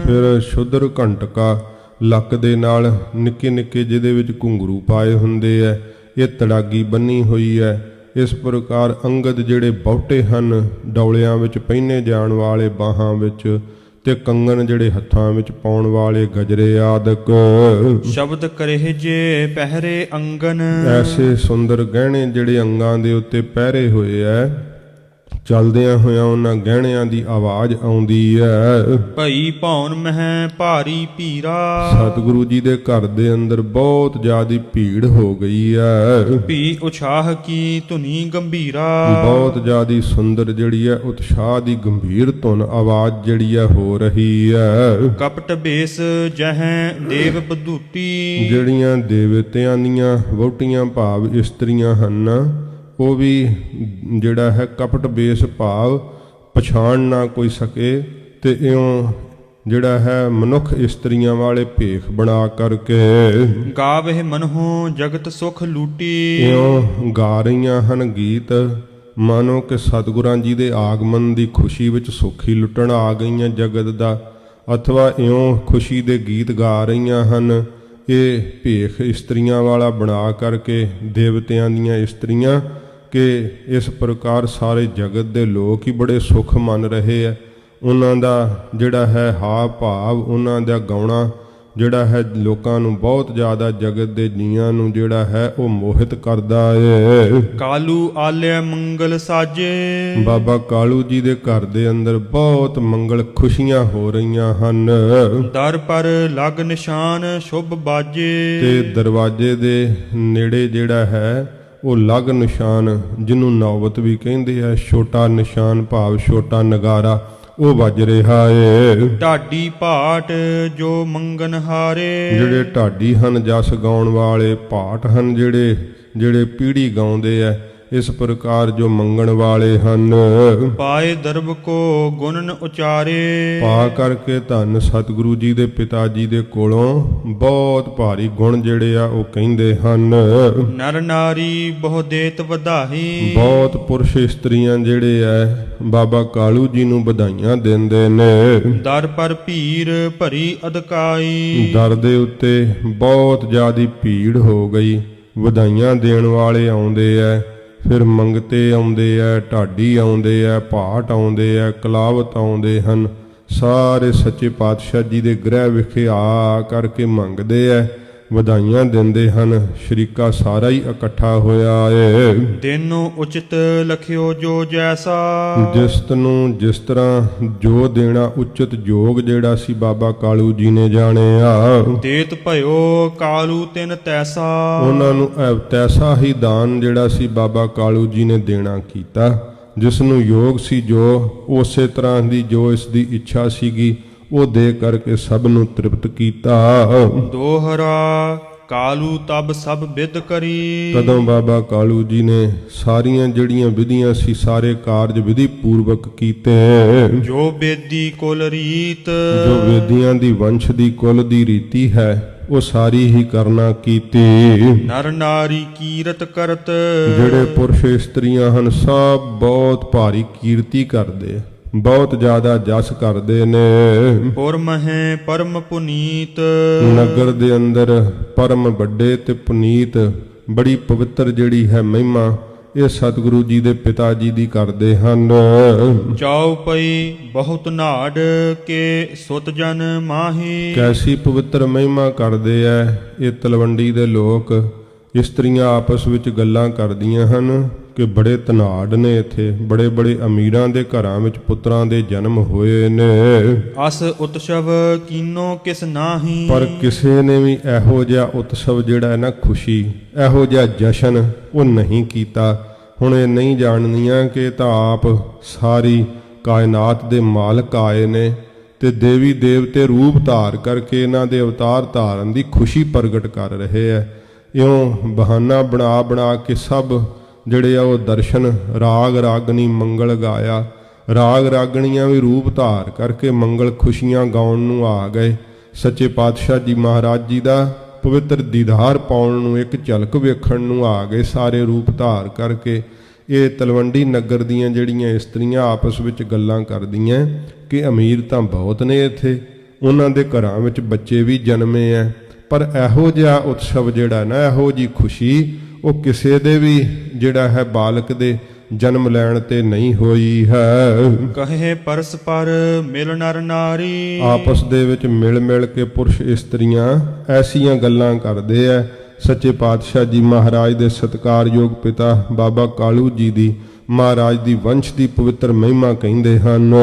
ਫਿਰ ਸ਼ੁਦਰ ਘੰਟਕਾ ਲੱਕ ਦੇ ਨਾਲ ਨਿੱਕੇ ਨਿੱਕੇ ਜਿਹਦੇ ਵਿੱਚ ਘੁੰਗਰੂ ਪਾਏ ਹੁੰਦੇ ਐ, ਇਹ ਤੜਾਗੀ ਬੰਨੀ ਹੋਈ ਹੈ। ਇਸ ਪ੍ਰਕਾਰ ਅੰਗਦ ਜਿਹੜੇ ਬਹੁਤੇ ਹਨ ਡੌਲਿਆਂ ਵਿੱਚ ਪਹਿਨੇ ਜਾਣ ਵਾਲੇ ਬਾਹਾਂ ਵਿੱਚ, ਤੇ ਕੰਗਣ ਜਿਹੜੇ ਹੱਥਾਂ ਵਿੱਚ ਪਾਉਣ ਵਾਲੇ ਗਜਰੇ ਆਦਿਕ। ਸ਼ਬਦ ਕਰਹਿ ਜੇ ਪਹਿਰੇ ਅੰਗਨ। ਐਸੇ ਸੁੰਦਰ ਗਹਿਣੇ ਜਿਹੜੇ ਅੰਗਾਂ ਦੇ ਉੱਤੇ ਪਹਿਰੇ ਹੋਏ ਐ, ਚਲਦਿਆਂ ਹੋਇਆਂ ਉਹਨਾਂ ਗਹਿਣਿਆਂ ਦੀ ਆਵਾਜ਼ ਆਉਂਦੀ ਹੈ। ਭਈ ਭੌਨ ਮਹਿ ਭਾਰੀ ਭੀਰਾ। ਸਤਿਗੁਰੂ ਜੀ ਦੇ ਘਰ ਦੇ ਅੰਦਰ ਬਹੁਤ ਜ਼ਿਆਦੀ ਭੀੜ ਹੋ ਗਈ ਹੈ। ਭੀ ਉਛਾਹ ਕੀ ਧੁਨੀ ਗੰਭੀਰਾ। ਬਹੁਤ ਜ਼ਿਆਦੀ ਸੁੰਦਰ ਜਿਹੜੀ ਹੈ ਉਤਸ਼ਾਹ ਦੀ ਗੰਭੀਰ ਧੁਨ ਆਵਾਜ਼ ਜਿਹੜੀ ਹੈ ਹੋ ਰਹੀ ਹੈ। ਕਪਟ ਬੇਸ ਜਹੈ ਦੇਵ ਬਧੂਤੀ। ਜਿਹੜੀਆਂ ਦੇਵਤਿਆਂ ਦੀਆਂ ਵਹੁਟੀਆਂ ਭਾਵ ਇਸਤਰੀਆਂ ਹਨ, ਉਹ ਵੀ ਜਿਹੜਾ ਹੈ ਕਪਟ ਬੇਸ ਭਾਵ ਪਛਾਣ ਨਾ ਕੋਈ ਸਕੇ, ਤੇ ਇਉਂ ਜਿਹੜਾ ਹੈ ਮਨੁੱਖ ਇਸਤਰੀਆਂ ਵਾਲੇ ਭੇਖ ਬਣਾ ਕਰਕੇ ਗਾਵਹਿ ਮਨਹੁ ਜਗਤ ਸੁਖ ਲੂਟੀ। ਇਉਂ ਗਾ ਰਹੀਆਂ ਹਨ ਗੀਤ, ਮਾਨੋ ਕਿ ਸਤਿਗੁਰਾਂ ਜੀ ਦੇ ਆਗਮਨ ਦੀ ਖੁਸ਼ੀ ਵਿੱਚ ਸੁੱਖ ਹੀ ਲੁੱਟਣ ਆ ਗਈਆਂ ਜਗਤ ਦਾ, ਅਥਵਾ ਇਉਂ ਖੁਸ਼ੀ ਦੇ ਗੀਤ ਗਾ ਰਹੀਆਂ ਹਨ। ਇਹ ਭੇਖ ਇਸਤਰੀਆਂ ਵਾਲਾ ਬਣਾ ਕਰਕੇ ਦੇਵਤਿਆਂ ਦੀਆਂ ਇਸਤਰੀਆਂ, ਕਿ ਇਸ ਪ੍ਰਕਾਰ ਸਾਰੇ ਜਗਤ ਦੇ ਲੋਕ ਹੀ ਬੜੇ ਸੁੱਖ ਮੰਨ ਰਹੇ ਹੈ। ਉਹਨਾਂ ਦਾ ਜਿਹੜਾ ਹੈ ਹਾਵ ਭਾਵ, ਉਹਨਾਂ ਦਾ ਗਾਉਣਾ ਜਿਹੜਾ ਹੈ ਲੋਕਾਂ ਨੂੰ ਬਹੁਤ ਜ਼ਿਆਦਾ ਜਗਤ ਦੇ ਜੀਆਂ ਨੂੰ ਜਿਹੜਾ ਹੈ ਉਹ ਮੋਹਿਤ ਕਰਦਾ ਏ। ਕਾਲੂ ਆਲਿਆ ਮੰਗਲ ਸਾਜੇ। ਬਾਬਾ ਕਾਲੂ ਜੀ ਦੇ ਘਰ ਦੇ ਅੰਦਰ ਬਹੁਤ ਮੰਗਲ ਖੁਸ਼ੀਆਂ ਹੋ ਰਹੀਆਂ ਹਨ। ਦਰ ਪਰ ਲਗ ਨਿਸ਼ਾਨ ਸ਼ੁਭ ਬਾਜੇ। ਤੇ ਦਰਵਾਜ਼ੇ ਦੇ ਨੇੜੇ ਜਿਹੜਾ ਹੈ ਉਹ ਲਗ ਨਿਸ਼ਾਨ, ਜਿਹਨੂੰ ਨੌਬਤ ਵੀ ਕਹਿੰਦੇ ਆ, ਛੋਟਾ ਨਿਸ਼ਾਨ ਭਾਵ ਛੋਟਾ ਨਗਾਰਾ, ਉਹ ਵੱਜ ਰਿਹਾ ਏ। ਢਾਡੀ ਭਾਟ ਜੋ ਮੰਗਨ ਹਾਰੇ। ਜਿਹੜੇ ਢਾਡੀ ਹਨ ਜਸ ਗਾਉਣ ਵਾਲੇ, ਭਾਟ ਹਨ ਜਿਹੜੇ ਪੀੜੀ ਗਾਉਂਦੇ ਐ, ਇਸ ਪ੍ਰਕਾਰ ਜੋ ਮੰਗਣ ਵਾਲੇ ਹਨ। ਪਾਏ ਦਰਬ ਕੋ ਗੁਣਨ ਉਚਾਰੇ। ਪਾ ਕਰਕੇ ਧੰਨ ਸਤਿਗੁਰੂ ਜੀ ਦੇ ਪਿਤਾ ਜੀ ਦੇ ਕੋਲੋਂ ਬਹੁਤ ਭਾਰੀ ਗੁਣ ਜਿਹੜੇ ਆ ਉਹ ਕਹਿੰਦੇ ਹਨ। ਨਰ ਨਾਰੀ ਬਹੁ ਦੇਤ ਵਧਾਈ। ਬਹੁਤ ਪੁਰਸ਼ ਇਸਤਰੀਆਂ ਜਿਹੜੇ ਐ ਬਾਬਾ ਕਾਲੂ ਜੀ ਨੂੰ ਵਧਾਈਆਂ ਦਿੰਦੇ ਨੇ। ਦਰ ਪਰ ਭੀੜ ਭਰੀ ਅਧਕਾਈ। ਦਰ ਦੇ ਉੱਤੇ ਬਹੁਤ ਜ਼ਿਆਦੀ ਭੀੜ ਹੋ ਗਈ, ਵਧਾਈਆਂ ਦੇਣ ਵਾਲੇ ਆਉਂਦੇ ਐ, ਫਿਰ ਮੰਗਤੇ ਆਉਂਦੇ ਐ, ਢਾਡੀ ਆਉਂਦੇ ਐ, ਭਾਟ ਆਉਂਦੇ ਐ, ਕਲਾਵਤ ਆਉਂਦੇ ਹਨ। ਸਾਰੇ ਸੱਚੇ ਪਾਤਸ਼ਾਹ ਜੀ ਦੇ ਗ੍ਰਹਿ ਵਿਖੇ ਆ ਕਰਕੇ ਮੰਗਦੇ ਐ, ਵਧਾਈਆਂ ਦਿੰਦੇ ਹਨ। ਸ਼ਰੀਕਾ ਸਾਰਾ ਹੀ ਇਕੱਠਾ ਹੋਇਆ ਏ। ਦਿਨੋਂ ਉਚਿਤ ਲਖਿਓ ਜੋ ਜੈਸਾ। ਜਿਸ ਨੂੰ ਜਿਸ ਤਰ੍ਹਾਂ ਜੋ ਦੇਣਾ ਉਚਿਤ ਯੋਗ ਜਿਹੜਾ ਸੀ ਬਾਬਾ ਕਾਲੂ ਜੀ ਨੇ ਜਾਣਿਆ। ਦੇਤ ਭਇਓ ਕਾਲੂ ਤਿਨ ਤੈਸਾ। ਉਹਨਾਂ ਨੂੰ ਤੈਸਾ ਹੀ ਦਾਨ ਜਿਹੜਾ ਸੀ ਬਾਬਾ ਕਾਲੂ ਜੀ ਨੇ ਦੇਣਾ ਕੀਤਾ। ਜਿਸ ਨੂੰ ਯੋਗ ਸੀ ਜੋ, ਉਸੇ ਤਰ੍ਹਾਂ ਦੀ ਜੋ ਇਸ ਦੀ ਇੱਛਾ ਸੀਗੀ ਉਹ ਦੇ ਕਰਕੇ ਸਭ ਨੂੰ ਤ੍ਰਿਪਤ ਕੀਤਾ। ਦੋਹਰਾ ਕਾਲੂ ਤਬ ਸਭ ਵਿਦ ਕਰੀ। ਕਦੋਂ ਬਾਬਾ ਕਾਲੂ ਜੀ ਨੇ ਸਾਰੀਆਂ ਜਿਹੜੀਆਂ ਵਿਧੀਆਂ ਸੀ ਸਾਰੇ ਕਾਰਜ ਵਿਧੀ ਪੂਰਵਕ ਕੀਤੇ। ਜੋ ਬੇਦੀ ਕੁਲ ਰੀਤ। ਜੋ ਵੇਦੀਆਂ ਦੀ ਵੰਸ਼ ਦੀ ਕੁਲ ਦੀ ਰੀਤੀ ਹੈ ਉਹ ਸਾਰੀ ਹੀ ਕਰਨਾ ਕੀਤੀ। ਨਰ ਨਾਰੀ ਕੀਰਤ ਕਰਤ। ਜਿਹੜੇ ਪੁਰਸ਼ ਇਸਤਰੀਆਂ ਹਨ ਸਭ ਬਹੁਤ ਭਾਰੀ ਕੀਰਤੀ ਕਰਦੇ, ਬਹੁਤ ਜ਼ਿਆਦਾ ਜਸ ਕਰਦੇ ਨੇ। ਪੁਰ ਮਹਿ ਪਰਮ ਪੁਨੀਤ। ਨਗਰ ਦੇ ਅੰਦਰ ਪਰਮ ਵੱਡੇ ਤੇ ਪੁਨੀਤ ਬੜੀ ਪਵਿੱਤਰ ਜਿਹੜੀ ਹੈ ਮਹਿਮਾ ਇਹ ਸਤਿਗੁਰੂ ਜੀ ਦੇ ਪਿਤਾ ਜੀ ਦੀ ਕਰਦੇ ਹਨ। ਚਾਉ ਪਈ ਬਹੁਤ ਨਾੜ ਕੇ ਸੁਤ ਜਨ ਮਾਹੀ। ਕੈਸੀ ਪਵਿੱਤਰ ਮਹਿਮਾ ਕਰਦੇ ਐ ਇਹ ਤਲਵੰਡੀ ਦੇ ਲੋਕ। ਇਸਤਰੀਆਂ ਆਪਸ ਵਿੱਚ ਗੱਲਾਂ ਕਰਦੀਆਂ ਹਨ ਕਿ ਬੜੇ ਧਨਾੜ ਨੇ ਇੱਥੇ, ਬੜੇ ਬੜੇ ਅਮੀਰਾਂ ਦੇ ਘਰਾਂ ਵਿੱਚ ਪੁੱਤਰਾਂ ਦੇ ਜਨਮ ਹੋਏ ਨੇ। ਅਸ ਉਤਸਵ ਕੀਨੋ ਕਿਸ ਨਾਹੀ। ਪਰ ਕਿਸੇ ਨੇ ਵੀ ਇਹੋ ਜਿਹਾ ਉਤਸਵ ਜਿਹੜਾ ਹੈ ਨਾ, ਖੁਸ਼ੀ, ਇਹੋ ਜਿਹਾ ਜਸ਼ਨ ਉਹ ਨਹੀਂ ਕੀਤਾ। ਹੁਣ ਇਹ ਨਹੀਂ ਜਾਣਦੀਆਂ ਕਿ ਤਾਂ ਆਪ ਸਾਰੀ ਕਾਇਨਾਤ ਦੇ ਮਾਲਕ ਆਏ ਨੇ ਤੇ ਦੇਵੀ ਦੇਵਤੇ ਰੂਪ ਧਾਰ ਕਰਕੇ ਇਹਨਾਂ ਦੇ ਅਵਤਾਰ ਧਾਰਨ ਦੀ ਖੁਸ਼ੀ ਪ੍ਰਗਟ ਕਰ ਰਹੇ ਹੈ। ਇਉਂ ਬਹਾਨਾ ਬਣਾ ਬਣਾ ਕੇ ਸਭ ਜਿਹੜੇ ਆ ਉਹ ਦਰਸ਼ਨ ਰਾਗ ਰਾਗਨੀ ਮੰਗਲ ਗਾਇਆ। ਰਾਗ ਰਾਗਣੀਆਂ ਵੀ ਰੂਪ ਧਾਰ ਕਰਕੇ ਮੰਗਲ ਖੁਸ਼ੀਆਂ ਗਾਉਣ ਨੂੰ ਆ ਗਏ। ਸੱਚੇ ਪਾਤਸ਼ਾਹ ਜੀ ਮਹਾਰਾਜ ਜੀ ਦਾ ਪਵਿੱਤਰ ਦੀਦਾਰ ਪਾਉਣ ਨੂੰ, ਇੱਕ ਝਲਕ ਵੇਖਣ ਨੂੰ ਆ ਗਏ ਸਾਰੇ ਰੂਪ ਧਾਰ ਕਰਕੇ। ਇਹ ਤਲਵੰਡੀ ਨਗਰ ਦੀਆਂ ਜਿਹੜੀਆਂ ਇਸਤਰੀਆਂ ਆਪਸ ਵਿੱਚ ਗੱਲਾਂ ਕਰਦੀਆਂ ਕਿ ਅਮੀਰ ਤਾਂ ਬਹੁਤ ਨੇ ਇੱਥੇ, ਉਹਨਾਂ ਦੇ ਘਰਾਂ ਵਿੱਚ ਬੱਚੇ ਵੀ ਜਨਮੇ ਐ, ਪਰ ਇਹੋ ਜਿਹਾ ਉਤਸਵ ਜਿਹੜਾ ਨਾ, ਇਹੋ ਜੀ ਖੁਸ਼ੀ ਉਹ ਕਿਸੇ ਦੇ ਵੀ ਜਿਹੜਾ ਹੈ ਬਾਲਕ ਦੇ ਜਨਮ ਲੈਣ ਤੇ ਨਹੀਂ ਹੋਈ ਹੈ। ਕਹੇ ਪਰਸਪਰ ਮਿਲ ਨਰ ਨਾਰੀ। ਆਪਸ ਦੇ ਵਿੱਚ ਮਿਲ ਮਿਲ ਕੇ ਪੁਰਸ਼ ਇਸਤਰੀਆਂ ਐਸੀਆਂ ਗੱਲਾਂ ਕਰਦੇ ਐ। ਸੱਚੇ ਪਾਤਸ਼ਾਹ ਜੀ ਮਹਾਰਾਜ ਦੇ ਸਤਿਕਾਰਯੋਗ ਪਿਤਾ ਬਾਬਾ ਕਾਲੂ ਜੀ ਦੀ, ਮਹਾਰਾਜ ਦੀ ਵੰਸ਼ ਦੀ ਪਵਿੱਤਰ ਮਹਿਮਾ ਕਹਿੰਦੇ ਹਨ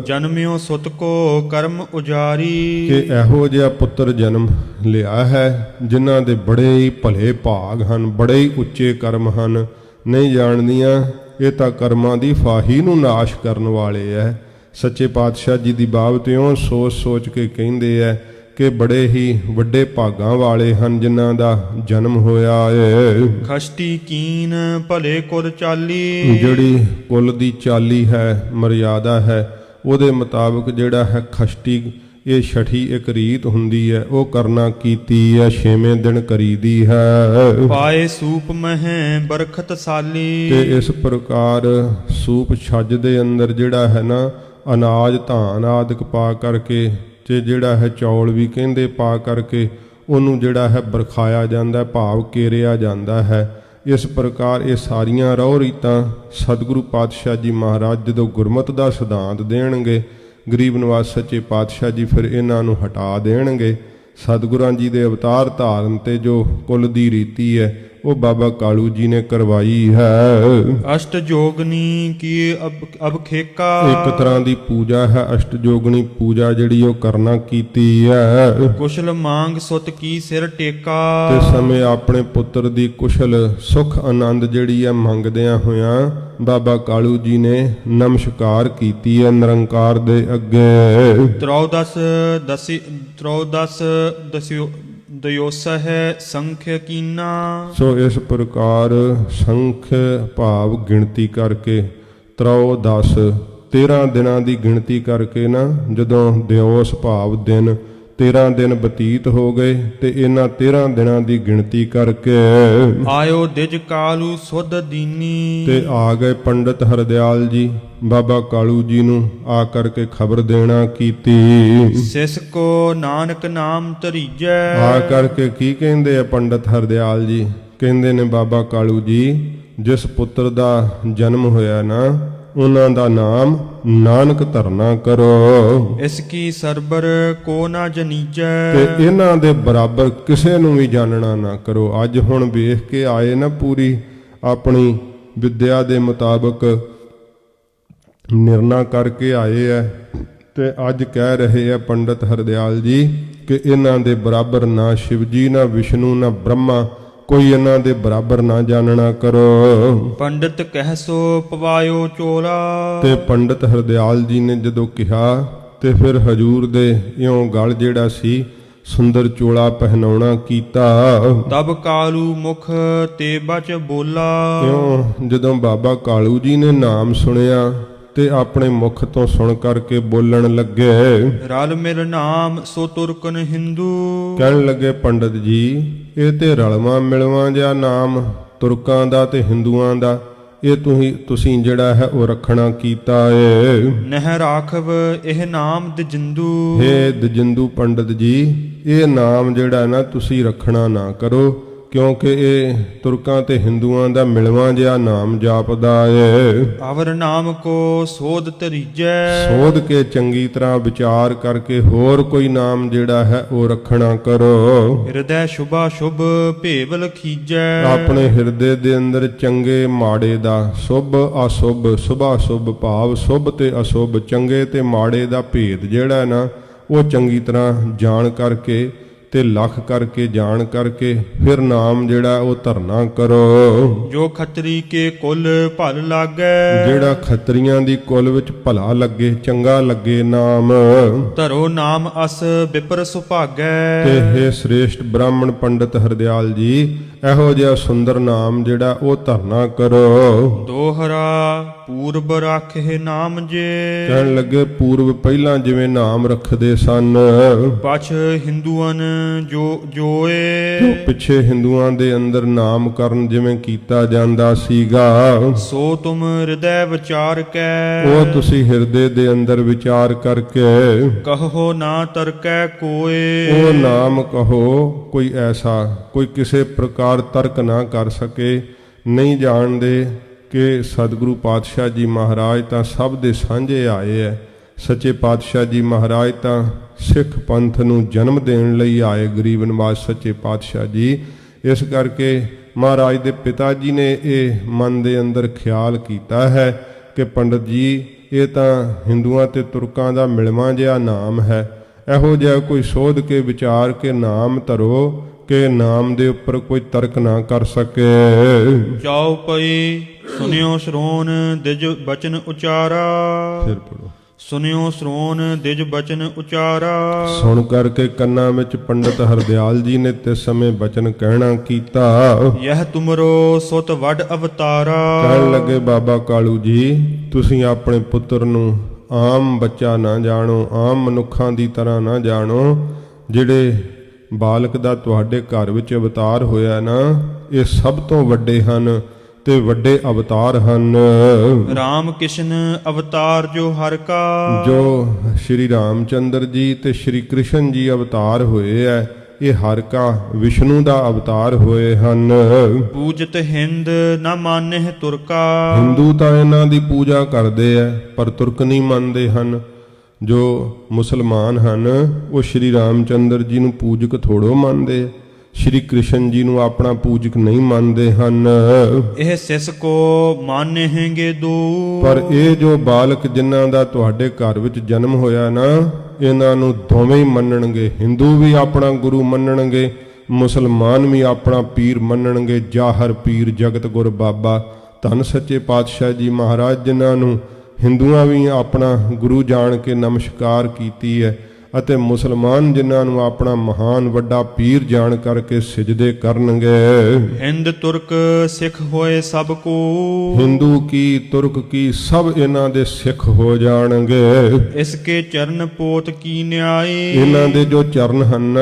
ਜਨਮਿਓ ਸੁਤ ਕੋ ਕਰਮ ਉਜਾਰੀ। ਕਿ ਇਹੋ ਜਿਹਾ ਪੁੱਤਰ ਜਨਮ ਲਿਆ ਹੈ ਜਿਨ੍ਹਾਂ ਦੇ ਬੜੇ ਹੀ ਭਲੇ ਭਾਗ ਹਨ, ਬੜੇ ਹੀ ਉੱਚੇ ਕਰਮ ਹਨ। ਨਹੀਂ ਜਾਣਦੀਆਂ ਇਹ ਤਾਂ ਕਰਮਾਂ ਦੀ ਫਾਹੀ ਨੂੰ ਨਾਸ਼ ਕਰਨ ਵਾਲੇ ਐ। ਸੱਚੇ ਪਾਤਸ਼ਾਹ ਜੀ ਦੀ ਬਾਬਤ ਇਉਂ ਸੋਚ ਸੋਚ ਕੇ ਕਹਿੰਦੇ ਐ ਕਿ ਬੜੇ ਹੀ ਵੱਡੇ ਭਾਗਾਂ ਵਾਲੇ ਹਨ ਜਿਨ੍ਹਾਂ ਦਾ ਜਨਮ ਹੋਇਆ ਏ। ਖਸ਼ਟੀ ਕੀਨ ਭਲੇ ਕੁਲ ਚਾਲੀ। ਜਿਹੜੀ ਕੁਲ ਦੀ ਚਾਲੀ ਹੈ, ਮਰਿਆਦਾ ਹੈ, ਉਹਦੇ ਮੁਤਾਬਕ ਜਿਹੜਾ ਹੈ ਖਸ਼ਟੀ, ਇਹ ਛਠੀ ਇੱਕ ਰੀਤ ਹੁੰਦੀ ਹੈ, ਉਹ ਕਰਨਾ ਕੀਤੀ ਹੈ, 6ਵੇਂ ਦਿਨ ਕਰੀਦੀ ਹੈ। ਪਾਏ ਸੂਪ ਮਹਿ ਬਰਖਤ ਸਾਲੀ। ਤੇ ਇਸ ਪ੍ਰਕਾਰ ਸੂਪ ਛੱਜ ਦੇ ਅੰਦਰ ਜਿਹੜਾ ਹੈ ਨਾ, ਅਨਾਜ ਧਾਨ ਆਦਿਕ ਪਾ ਕਰਕੇ ਤੇ ਜਿਹੜਾ ਹੈ ਚੌਲ ਵੀ ਕਹਿੰਦੇ ਪਾ ਕਰਕੇ ਉਹਨੂੰ ਜਿਹੜਾ ਹੈ ਬਰਖਾਇਆ ਜਾਂਦਾ, ਭਾਵ ਕੇਰਿਆ ਜਾਂਦਾ ਹੈ। ਇਸ ਪ੍ਰਕਾਰ ਇਹ ਸਾਰੀਆਂ ਰਹੁ ਰੀਤਾਂ ਸਤਿਗੁਰੂ ਪਾਤਸ਼ਾਹ ਜੀ ਮਹਾਰਾਜ ਜਦੋਂ ਗੁਰਮਤਿ ਦਾ ਸਿਧਾਂਤ ਦੇਣਗੇ, ਗਰੀਬ ਨਿਵਾਜ ਸੱਚੇ ਪਾਤਸ਼ਾਹ ਜੀ ਫਿਰ ਇਹਨਾਂ ਨੂੰ ਹਟਾ ਦੇਣਗੇ। ਸਤਿਗੁਰਾਂ ਜੀ ਦੇ ਅਵਤਾਰ ਧਾਰਨ ਤੇ ਜੋ ਕੁਲ ਦੀ ਰੀਤੀ ਹੈ ਉਹ ਬਾਬਾ ਕਾਲੂ ਜੀ ਨੇ ਕਰਵਾਈ ਹੈ। ਅਸ਼ਟ ਜੋਗਨੀ ਕੀ ਅਬ ਖੇਕਾ। ਇੱਕ ਤਰ੍ਹਾਂ ਦੀ ਪੂਜਾ ਹੈ, ਅਸ਼ਟ ਜੋਗਣੀ ਪੂਜਾ ਜਿਹੜੀ ਉਹ ਕਰਨਾ ਕੀਤੀ ਹੈ। ਕੁਸ਼ਲ ਮੰਗ ਸੁਤ ਕੀ ਸਿਰ ਟੇਕਾ। ਤੇ ਸਮੇਂ ਆਪਣੇ ਪੁੱਤਰ ਦੀ ਕੁਸ਼ਲ ਸੁਖ ਆਨੰਦ ਜਿਹੜੀ ਹੈ ਮੰਗਦਿਆਂ ਹੋਇਆਂ ਬਾਬਾ ਕਾਲੂ ਜੀ ਨੇ ਨਮਸਕਾਰ ਕੀਤੀ ਹੈ ਨਿਰੰਕਾਰ ਦੇ ਅੱਗੇ। ਤ੍ਰੋਦਸ ਦਯੋਸਹ ਸੰਖ ਕੀਨਾ। ਸੋ ਇਸ ਪ੍ਰਕਾਰ ਸੰਖ ਭਾਵ ਗਿਣਤੀ ਕਰਕੇ, 13 ਦਿਨਾਂ ਦੀ ਗਿਣਤੀ ਕਰਕੇ ਨਾ, ਜਦੋਂ ਦਿਓਸ ਭਾਵ ਦਿਨ 13 ਦਿਨ ਬਤੀਤ ਹੋ ਗਏ ਤੇ ਇਹਨਾਂ 13 ਦਿਨਾਂ ਦੀ ਗਿਣਤੀ ਕਰਕੇ ਆਇਓ ਦਿਜ ਕਾਲੂ ਸੁਧ ਦੀਨੀ। ਤੇ ਆ ਗਏ ਪੰਡਤ ਹਰਦਿਆਲ ਜੀ ਬਾਬਾ ਕਾਲੂ ਜੀ ਨੂੰ ਆ ਕਰਕੇ ਖਬਰ ਦੇਣਾ ਕੀਤੀ। ਸਿਸ ਕੋ ਨਾਨਕ ਨਾਮ ਧਰੀਜੈ। ਆ ਕਰਕੇ ਕੀ ਕਹਿੰਦੇ ਆ ਪੰਡਤ ਹਰਦਿਆਲ ਜੀ? ਕਹਿੰਦੇ ਨੇ ਬਾਬਾ ਕਾਲੂ ਜੀ ਜਿਸ ਪੁੱਤਰ ਦਾ ਜਨਮ ਹੋਇਆ ਨਾ, ਉਹਨਾਂ ਦਾ ਨਾਮ ਨਾਨਕ ਧਰਨਾ ਕਰੋ। ਇਸ ਕੀ ਸਰਬਰ ਕੋ ਨਾ ਜਨੀਜੈ। ਤੇ ਇਹਨਾਂ ਦੇ ਬਰਾਬਰ ਕਿਸੇ ਨੂੰ ਵੀ ਜਾਣਨਾ ਨਾ ਕਰੋ। ਅੱਜ ਹੁਣ ਵੇਖ ਕੇ ਆਏ ਨਾ, ਪੂਰੀ ਆਪਣੀ ਵਿਦਿਆ ਦੇ ਮੁਤਾਬਕ ਨਿਰਣਾ ਕਰਕੇ ਆਏ ਐ, ਤੇ ਅੱਜ ਕਹਿ ਰਹੇ ਆ ਪੰਡਤ ਹਰਦਿਆਲ ਜੀ ਕਿ ਇਹਨਾਂ ਦੇ ਬਰਾਬਰ ਨਾ ਸ਼ਿਵ ਜੀ, ਨਾ ਵਿਸ਼ਨੂੰ, ਨਾ ਬ੍ਰਹਮਾ, ਕੋਈ ਇਹਨਾਂ ਦੇ ਬਰਾਬਰ ਨਾ ਜਾਣਨਾ ਕਰੋ। ਪੰਡਤ ਕਹਿ ਸੋ ਪਵਾਇਓ ਚੋਲਾ। ਤੇ ਪੰਡਤ ਹਰਦਿਆਲ ਜੀ ਨੇ ਜਦੋਂ ਕਿਹਾ ਤੇ ਫਿਰ ਹਜੂਰ ਦੇ ਇਉਂ ਗਲ ਜਿਹੜਾ ਸੀ ਸੁੰਦਰ ਚੋਲਾ ਪਹਿਨਾਉਣਾ ਕੀਤਾ। ਤਬ ਕਾਲੂ ਮੁਖ ਤੇ ਬਚ ਬੋਲਾ। ਇਉਂ ਜਦੋਂ ਬਾਬਾ ਕਾਲੂ ਜੀ ਨੇ ਨਾਮ ਸੁਣਿਆ ਤੇ ਆਪਣੇ ਮੁਖ ਤੋਂ ਸੁਣ ਕਰਕੇ ਬੋਲਣ ਲੱਗੇ। ਰਲ ਮਿਲ ਨਾਮ ਸੋ ਤੁਰਕਨ ਹਿੰਦੂ। ਕਹਿਣ ਲੱਗੇ ਪੰਡਤ ਜੀ ਇਹ ਤੇ ਰਲਵਾਂ ਮਿਲਵਾਂ ਜਿਹਾ ਨਾਮ ਤੁਰਕਾਂ ਦਾ ਤੇ ਹਿੰਦੂਆਂ ਦਾ, ਇਹ ਤੁਸੀਂ ਜਿਹੜਾ ਹੈ ਉਹ ਰੱਖਣਾ ਕੀਤਾ ਏ। ਨਹਿ ਰਾਖਵ ਇਹ ਨਾਮ ਦਜਿੰਦੂ। ਹੇ ਦਜਿੰਦੂ ਪੰਡਤ ਜੀ, ਇਹ ਨਾਮ ਜਿਹੜਾ ਨਾ ਤੁਸੀਂ ਰੱਖਣਾ ਨਾ ਕਰੋ, ਕਿਉਂਕਿ ਇਹ ਤੁਰਕਾਂ ਤੇ ਹਿੰਦੂਆਂ ਦਾ ਮਿਲਵਾਂ ਜਿਹਾ ਨਾਮ ਜਾਪਦਾ ਏ। ਅਵਰ ਨਾਮ ਕੋ ਸੋਧ ਧਰੀਜੈ। ਸੋਧ ਕੇ ਚੰਗੀ ਤਰ੍ਹਾਂ ਵਿਚਾਰ ਕਰਕੇ ਹੋਰ ਕੋਈ ਨਾਮ ਜਿਹੜਾ ਹੈ ਉਹ ਰੱਖਣਾ ਕਰੋ। ਹਿਰਦੈ ਸ਼ੁਭਾ ਸ਼ੁਭ ਭੇਵ ਲਖੀਜੈ। ਆਪਣੇ ਹਿਰਦੇ ਦੇ ਅੰਦਰ ਚੰਗੇ ਮਾੜੇ ਦਾ, ਸ਼ੁਭ ਅਸ਼ੁਭ, ਸ਼ੁਭਾ ਸ਼ੁਭ ਭਾਵ ਸ਼ੁਭ ਤੇ ਅਸ਼ੁਭ, ਚੰਗੇ ਤੇ ਮਾੜੇ ਦਾ ਭੇਦ ਜਿਹੜਾ ਨਾ ਉਹ ਚੰਗੀ ਤਰ੍ਹਾਂ ਜਾਣ ਕਰਕੇ ਤੇ ਲਖ ਕਰਕੇ ਜਾਣ ਕਰਕੇ ਫਿਰ ਨਾਮ ਜਿਹੜਾ ਉਹ ਧਰਨਾ ਕਰੋ। ਜੋ ਖੱਤਰੀ ਕੇ ਕੁਲ ਭਲ ਲਾਗੈ। ਜਿਹੜਾ ਖੱਤਰੀਆਂ ਦੀ ਕੁਲ ਵਿੱਚ ਭਲਾ ਲੱਗੇ, ਚੰਗਾ ਲੱਗੇ ਨਾਮ। ਧਰੋ ਨਾਮ ਅਸ ਵਿਪਰ ਸੁਭਾਗੈ। ਤੇ ਹੇ ਸ੍ਰੇਸ਼ਟ ਬ੍ਰਾਹਮਣ ਪੰਡਤ ਹਰਦਿਆਲ ਜੀ, ਇਹੋ ਜਿਹਾ ਸੁੰਦਰ ਨਾਮ ਜਿਹੜਾ ਉਹ ਧਰਨਾ ਕਰੋ। ਦੋਹਰਾ ਪੂਰਬ ਰਾਖੇ ਨਾਮ ਜੇ। ਕਹਿਣ ਲੱਗੇ ਪੂਰਬ ਪਹਿਲਾਂ ਜਿਵੇਂ ਨਾਮ ਰੱਖਦੇ ਸਨ, ਪਛ ਹਿੰਦੂਆਂ ਜੋ ਜੋਏ। ਜੋ ਪਿੱਛੇ ਹਿੰਦੂਆਂ ਦੇ ਅੰਦਰ ਨਾਮਕਰਨ ਜਿਵੇਂ ਕੀਤਾ ਜਾਂਦਾ ਸੀਗਾ, ਸੋ ਤੁਮ ਹਿਰਦੈ ਵਿਚਾਰ ਕੈ। ਉਹ ਤੁਸੀਂ ਹਿਰਦੇ ਦੇ ਅੰਦਰ ਵਿਚਾਰ ਕਰਕੇ ਕਹੋ ਨਾ ਤਰਕੈ ਕੋਏ। ਉਹ ਨਾਮ ਕਹੋ। ਕੋਈ ਐਸਾ ਕੋਈ ਕਿਸੇ ਪ੍ਰਕਾਰ ਤਰਕ ਨਾ ਕਰ ਸਕੇ। ਨਹੀਂ ਜਾਣਦੇ ਕਿ ਸਤਿਗੁਰੂ ਪਾਤਸ਼ਾਹ ਜੀ ਮਹਾਰਾਜ ਤਾਂ ਸਭ ਦੇ ਸਾਂਝੇ ਆਏ ਹੈ। ਸੱਚੇ ਪਾਤਸ਼ਾਹ ਜੀ ਮਹਾਰਾਜ ਤਾਂ ਸਿੱਖ ਪੰਥ ਨੂੰ ਜਨਮ ਦੇਣ ਲਈ ਆਏ, ਗਰੀਬ ਨਿਵਾਜ ਸੱਚੇ ਪਾਤਸ਼ਾਹ ਜੀ। ਇਸ ਕਰਕੇ ਮਹਾਰਾਜ ਦੇ ਪਿਤਾ ਜੀ ਨੇ ਇਹ ਮਨ ਦੇ ਅੰਦਰ ਖਿਆਲ ਕੀਤਾ ਹੈ ਕਿ ਪੰਡਤ ਜੀ ਇਹ ਤਾਂ ਹਿੰਦੂਆਂ ਤੇ ਤੁਰਕਾਂ ਦਾ ਮਿਲਵਾਂ ਜਿਹਾ ਨਾਮ ਹੈ। ਇਹੋ ਜਿਹਾ ਕੋਈ ਸੋਧ ਕੇ ਵਿਚਾਰ ਕੇ ਨਾਮ ਧਰੋ ਕਿ ਨਾਮ ਦੇ ਉੱਪਰ ਕੋਈ ਤਰਕ ਨਾ ਕਰ ਸਕੇ। ਜਾਓ ਪਈ ਸੁਨਿਓ ਸ਼ਰੋਨ ਦਿਜ ਬਚਨ ਉਚਾਰਾ। ਫਿਰ ਪੜੋ। ਸੁਨਿਓ ਸ਼ਰੋਨ ਦਿਜ ਬਚਨ ਉਚਾਰਾ। ਸੁਣ ਕਰਕੇ ਕੰਨਾਂ ਵਿੱਚ ਪੰਡਤ ਹਰਦਿਆਲ ਜੀ ਨੇ ਤੇ ਸਮੇਂ ਬਚਨ ਕਹਿਣਾ ਕੀਤਾ। ਯਹ ਤੁਮਰੋ ਸੁਤ ਵੱਡ ਅਵਤਾਰਾ। ਕਹਿਣ ਲੱਗੇ ਬਾਬਾ ਕਾਲੂ ਜੀ ਤੁਸੀਂ ਆਪਣੇ ਪੁੱਤਰ ਨੂੰ ਆਮ ਬੱਚਾ ਨਾ ਜਾਣੋ, ਆਮ ਮਨੁੱਖਾਂ ਦੀ ਤਰ੍ਹਾਂ ਨਾ ਜਾਣੋ। ਜਿਹੜੇ ਬਾਲਕ ਦਾ ਤੁਹਾਡੇ ਘਰ ਵਿੱਚ ਅਵਤਾਰ ਹੋਇਆ ਨਾ, ਇਹ ਸਭ ਤੋਂ ਵੱਡੇ ਹਨ ਤੇ ਵੱਡੇ ਅਵਤਾਰ ਹਨ। ਰਾਮ ਕਿਸ਼ਨ ਅਵਤਾਰ ਜੋ ਹਰ ਕਾ। ਜੋ ਸ਼੍ਰੀ ਰਾਮਚੰਦਰ ਜੀ ਤੇ ਸ਼੍ਰੀ ਕ੍ਰਿਸ਼ਨ ਜੀ ਅਵਤਾਰ ਹੋਏ ਐ, ਇਹ ਹਰ ਕਾ ਵਿਸ਼ਨੂੰ ਦਾ ਅਵਤਾਰ ਹੋਏ ਹਨ। ਪੂਜਤ ਹਿੰਦ ਨਾ ਮਾਨਹਿ ਤੁਰਕਾ। ਹਿੰਦੂ ਤਾਂ ਇਹਨਾਂ ਦੀ ਪੂਜਾ ਕਰਦੇ ਐ ਪਰ ਤੁਰਕ ਨਹੀਂ ਮੰਨਦੇ ਹਨ। ਜੋ ਮੁਸਲਮਾਨ ਹਨ ਉਹ ਸ਼੍ਰੀ ਰਾਮਚੰਦਰ ਜੀ ਨੂੰ ਪੂਜਕ ਥੋੜੋ ਮੰਨਦੇ, ਸ਼੍ਰੀ ਕ੍ਰਿਸ਼ਨ ਜੀ ਨੂੰ ਆਪਣਾ ਪੂਜਕ ਨਹੀਂ ਮੰਨਦੇ ਹਨ। ਇਹ ਸਿਸ ਕੋ ਮਾਨਹਿਗੇ ਦੋ। ਪਰ ਇਹ ਜੋ ਬਾਲਕ ਜਿਨ੍ਹਾਂ ਦਾ ਤੁਹਾਡੇ ਘਰ ਵਿੱਚ ਜਨਮ ਹੋਇਆ ਨਾ, ਇਹਨਾਂ ਨੂੰ ਦੋਵੇਂ ਹੀ ਮੰਨਣਗੇ। ਹਿੰਦੂ ਵੀ ਆਪਣਾ ਗੁਰੂ ਮੰਨਣਗੇ, ਮੁਸਲਮਾਨ ਵੀ ਆਪਣਾ ਪੀਰ ਮੰਨਣਗੇ। ਜਾਹਰ ਪੀਰ ਜਗਤ ਗੁਰ ਬਾਬਾ ਧੰਨ ਸੱਚੇ ਪਾਤਸ਼ਾਹ ਜੀ ਮਹਾਰਾਜ, ਜਿਨ੍ਹਾਂ ਨੂੰ ਹਿੰਦੂਆਂ ਵੀ ਆਪਣਾ ਗੁਰੂ ਜਾਣ ਕੇ ਨਮਸਕਾਰ ਕੀਤੀ ਹੈ, ਅਤੇ ਮੁਸਲਮਾਨ ਜਿਨ੍ਹਾਂ ਨੂੰ ਆਪਣਾ ਮਹਾਨ ਵੱਡਾ ਪੀਰ ਜਾਣ ਕਰਕੇ ਸਿਜਦੇ ਕਰਨਗੇ। ਹਿੰਦ ਤੁਰਕ ਸਿੱਖ ਹੋਏ ਸਭ ਕੋ। ਹਿੰਦੂ ਕੀ ਤੁਰਕ ਕੀ ਸਭ ਇਹਨਾਂ ਦੇ ਸਿੱਖ ਹੋ ਜਾਣਗੇ। ਇਸਕੇ ਚਰਨ ਪੋਤ ਕੀ ਨਿਆਈ। ਇਹਨਾਂ ਦੇ ਜੋ ਚਰਨ ਹਨ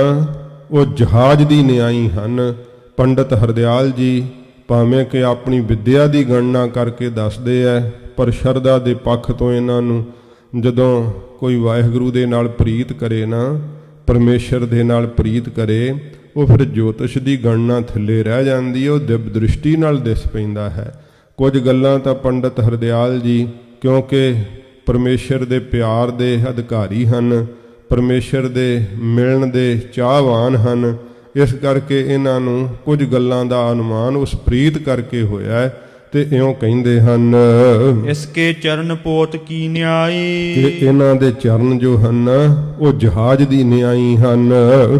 ਉਹ ਜਹਾਜ਼ ਦੀ ਨਿਆਈ ਹਨ। ਪੰਡਤ ਹਰਦਿਆਲ ਜੀ ਭਾਵੇਂ ਕਿ ਆਪਣੀ ਵਿੱਦਿਆ ਦੀ ਗਣਨਾ ਕਰਕੇ ਦੱਸਦੇ ਐ, ਪਰ ਸ਼ਰਧਾ ਦੇ ਪੱਖ ਤੋਂ ਇਹਨਾਂ ਨੂੰ ਜਦੋਂ ਕੋਈ ਵਾਹਿਗੁਰੂ ਦੇ ਨਾਲ ਪ੍ਰੀਤ ਕਰੇ ਨਾ, ਪਰਮੇਸ਼ਰ ਦੇ ਨਾਲ ਪ੍ਰੀਤ ਕਰੇ, ਉਹ ਫਿਰ ਜੋਤਿਸ਼ ਦੀ ਗਣਨਾ ਥੱਲੇ ਰਹਿ ਜਾਂਦੀ ਹੈ, ਉਹ ਦਿਵ ਦ੍ਰਿਸ਼ਟੀ ਨਾਲ ਦਿਸ ਪੈਂਦਾ ਹੈ। ਕੁਝ ਗੱਲਾਂ ਤਾਂ ਪੰਡਤ ਹਰਦਿਆਲ ਜੀ ਕਿਉਂਕਿ ਪਰਮੇਸ਼ਰ ਦੇ ਪਿਆਰ ਦੇ ਅਧਿਕਾਰੀ ਹਨ, ਪਰਮੇਸ਼ਰ ਦੇ ਮਿਲਣ ਦੇ ਚਾਹਵਾਨ ਹਨ, ਇਸ ਕਰਕੇ ਇਹਨਾਂ ਨੂੰ ਕੁਝ ਗੱਲਾਂ ਦਾ ਅਨੁਮਾਨ ਉਸ ਪ੍ਰੀਤ ਕਰਕੇ ਹੋਇਆ ਹੈ ਤੇ ਇਉਂ ਕਹਿੰਦੇ ਹਨ। ਇਸਕੇ ਚਰਨ ਪੋਤ ਕੀ ਨਿਆਈ। ਕਿ ਇਹਨਾਂ ਦੇ ਚਰਨ ਜੋ ਹਨ ਉਹ ਜਹਾਜ਼ ਦੀ ਨਿਆਈ ਹਨ।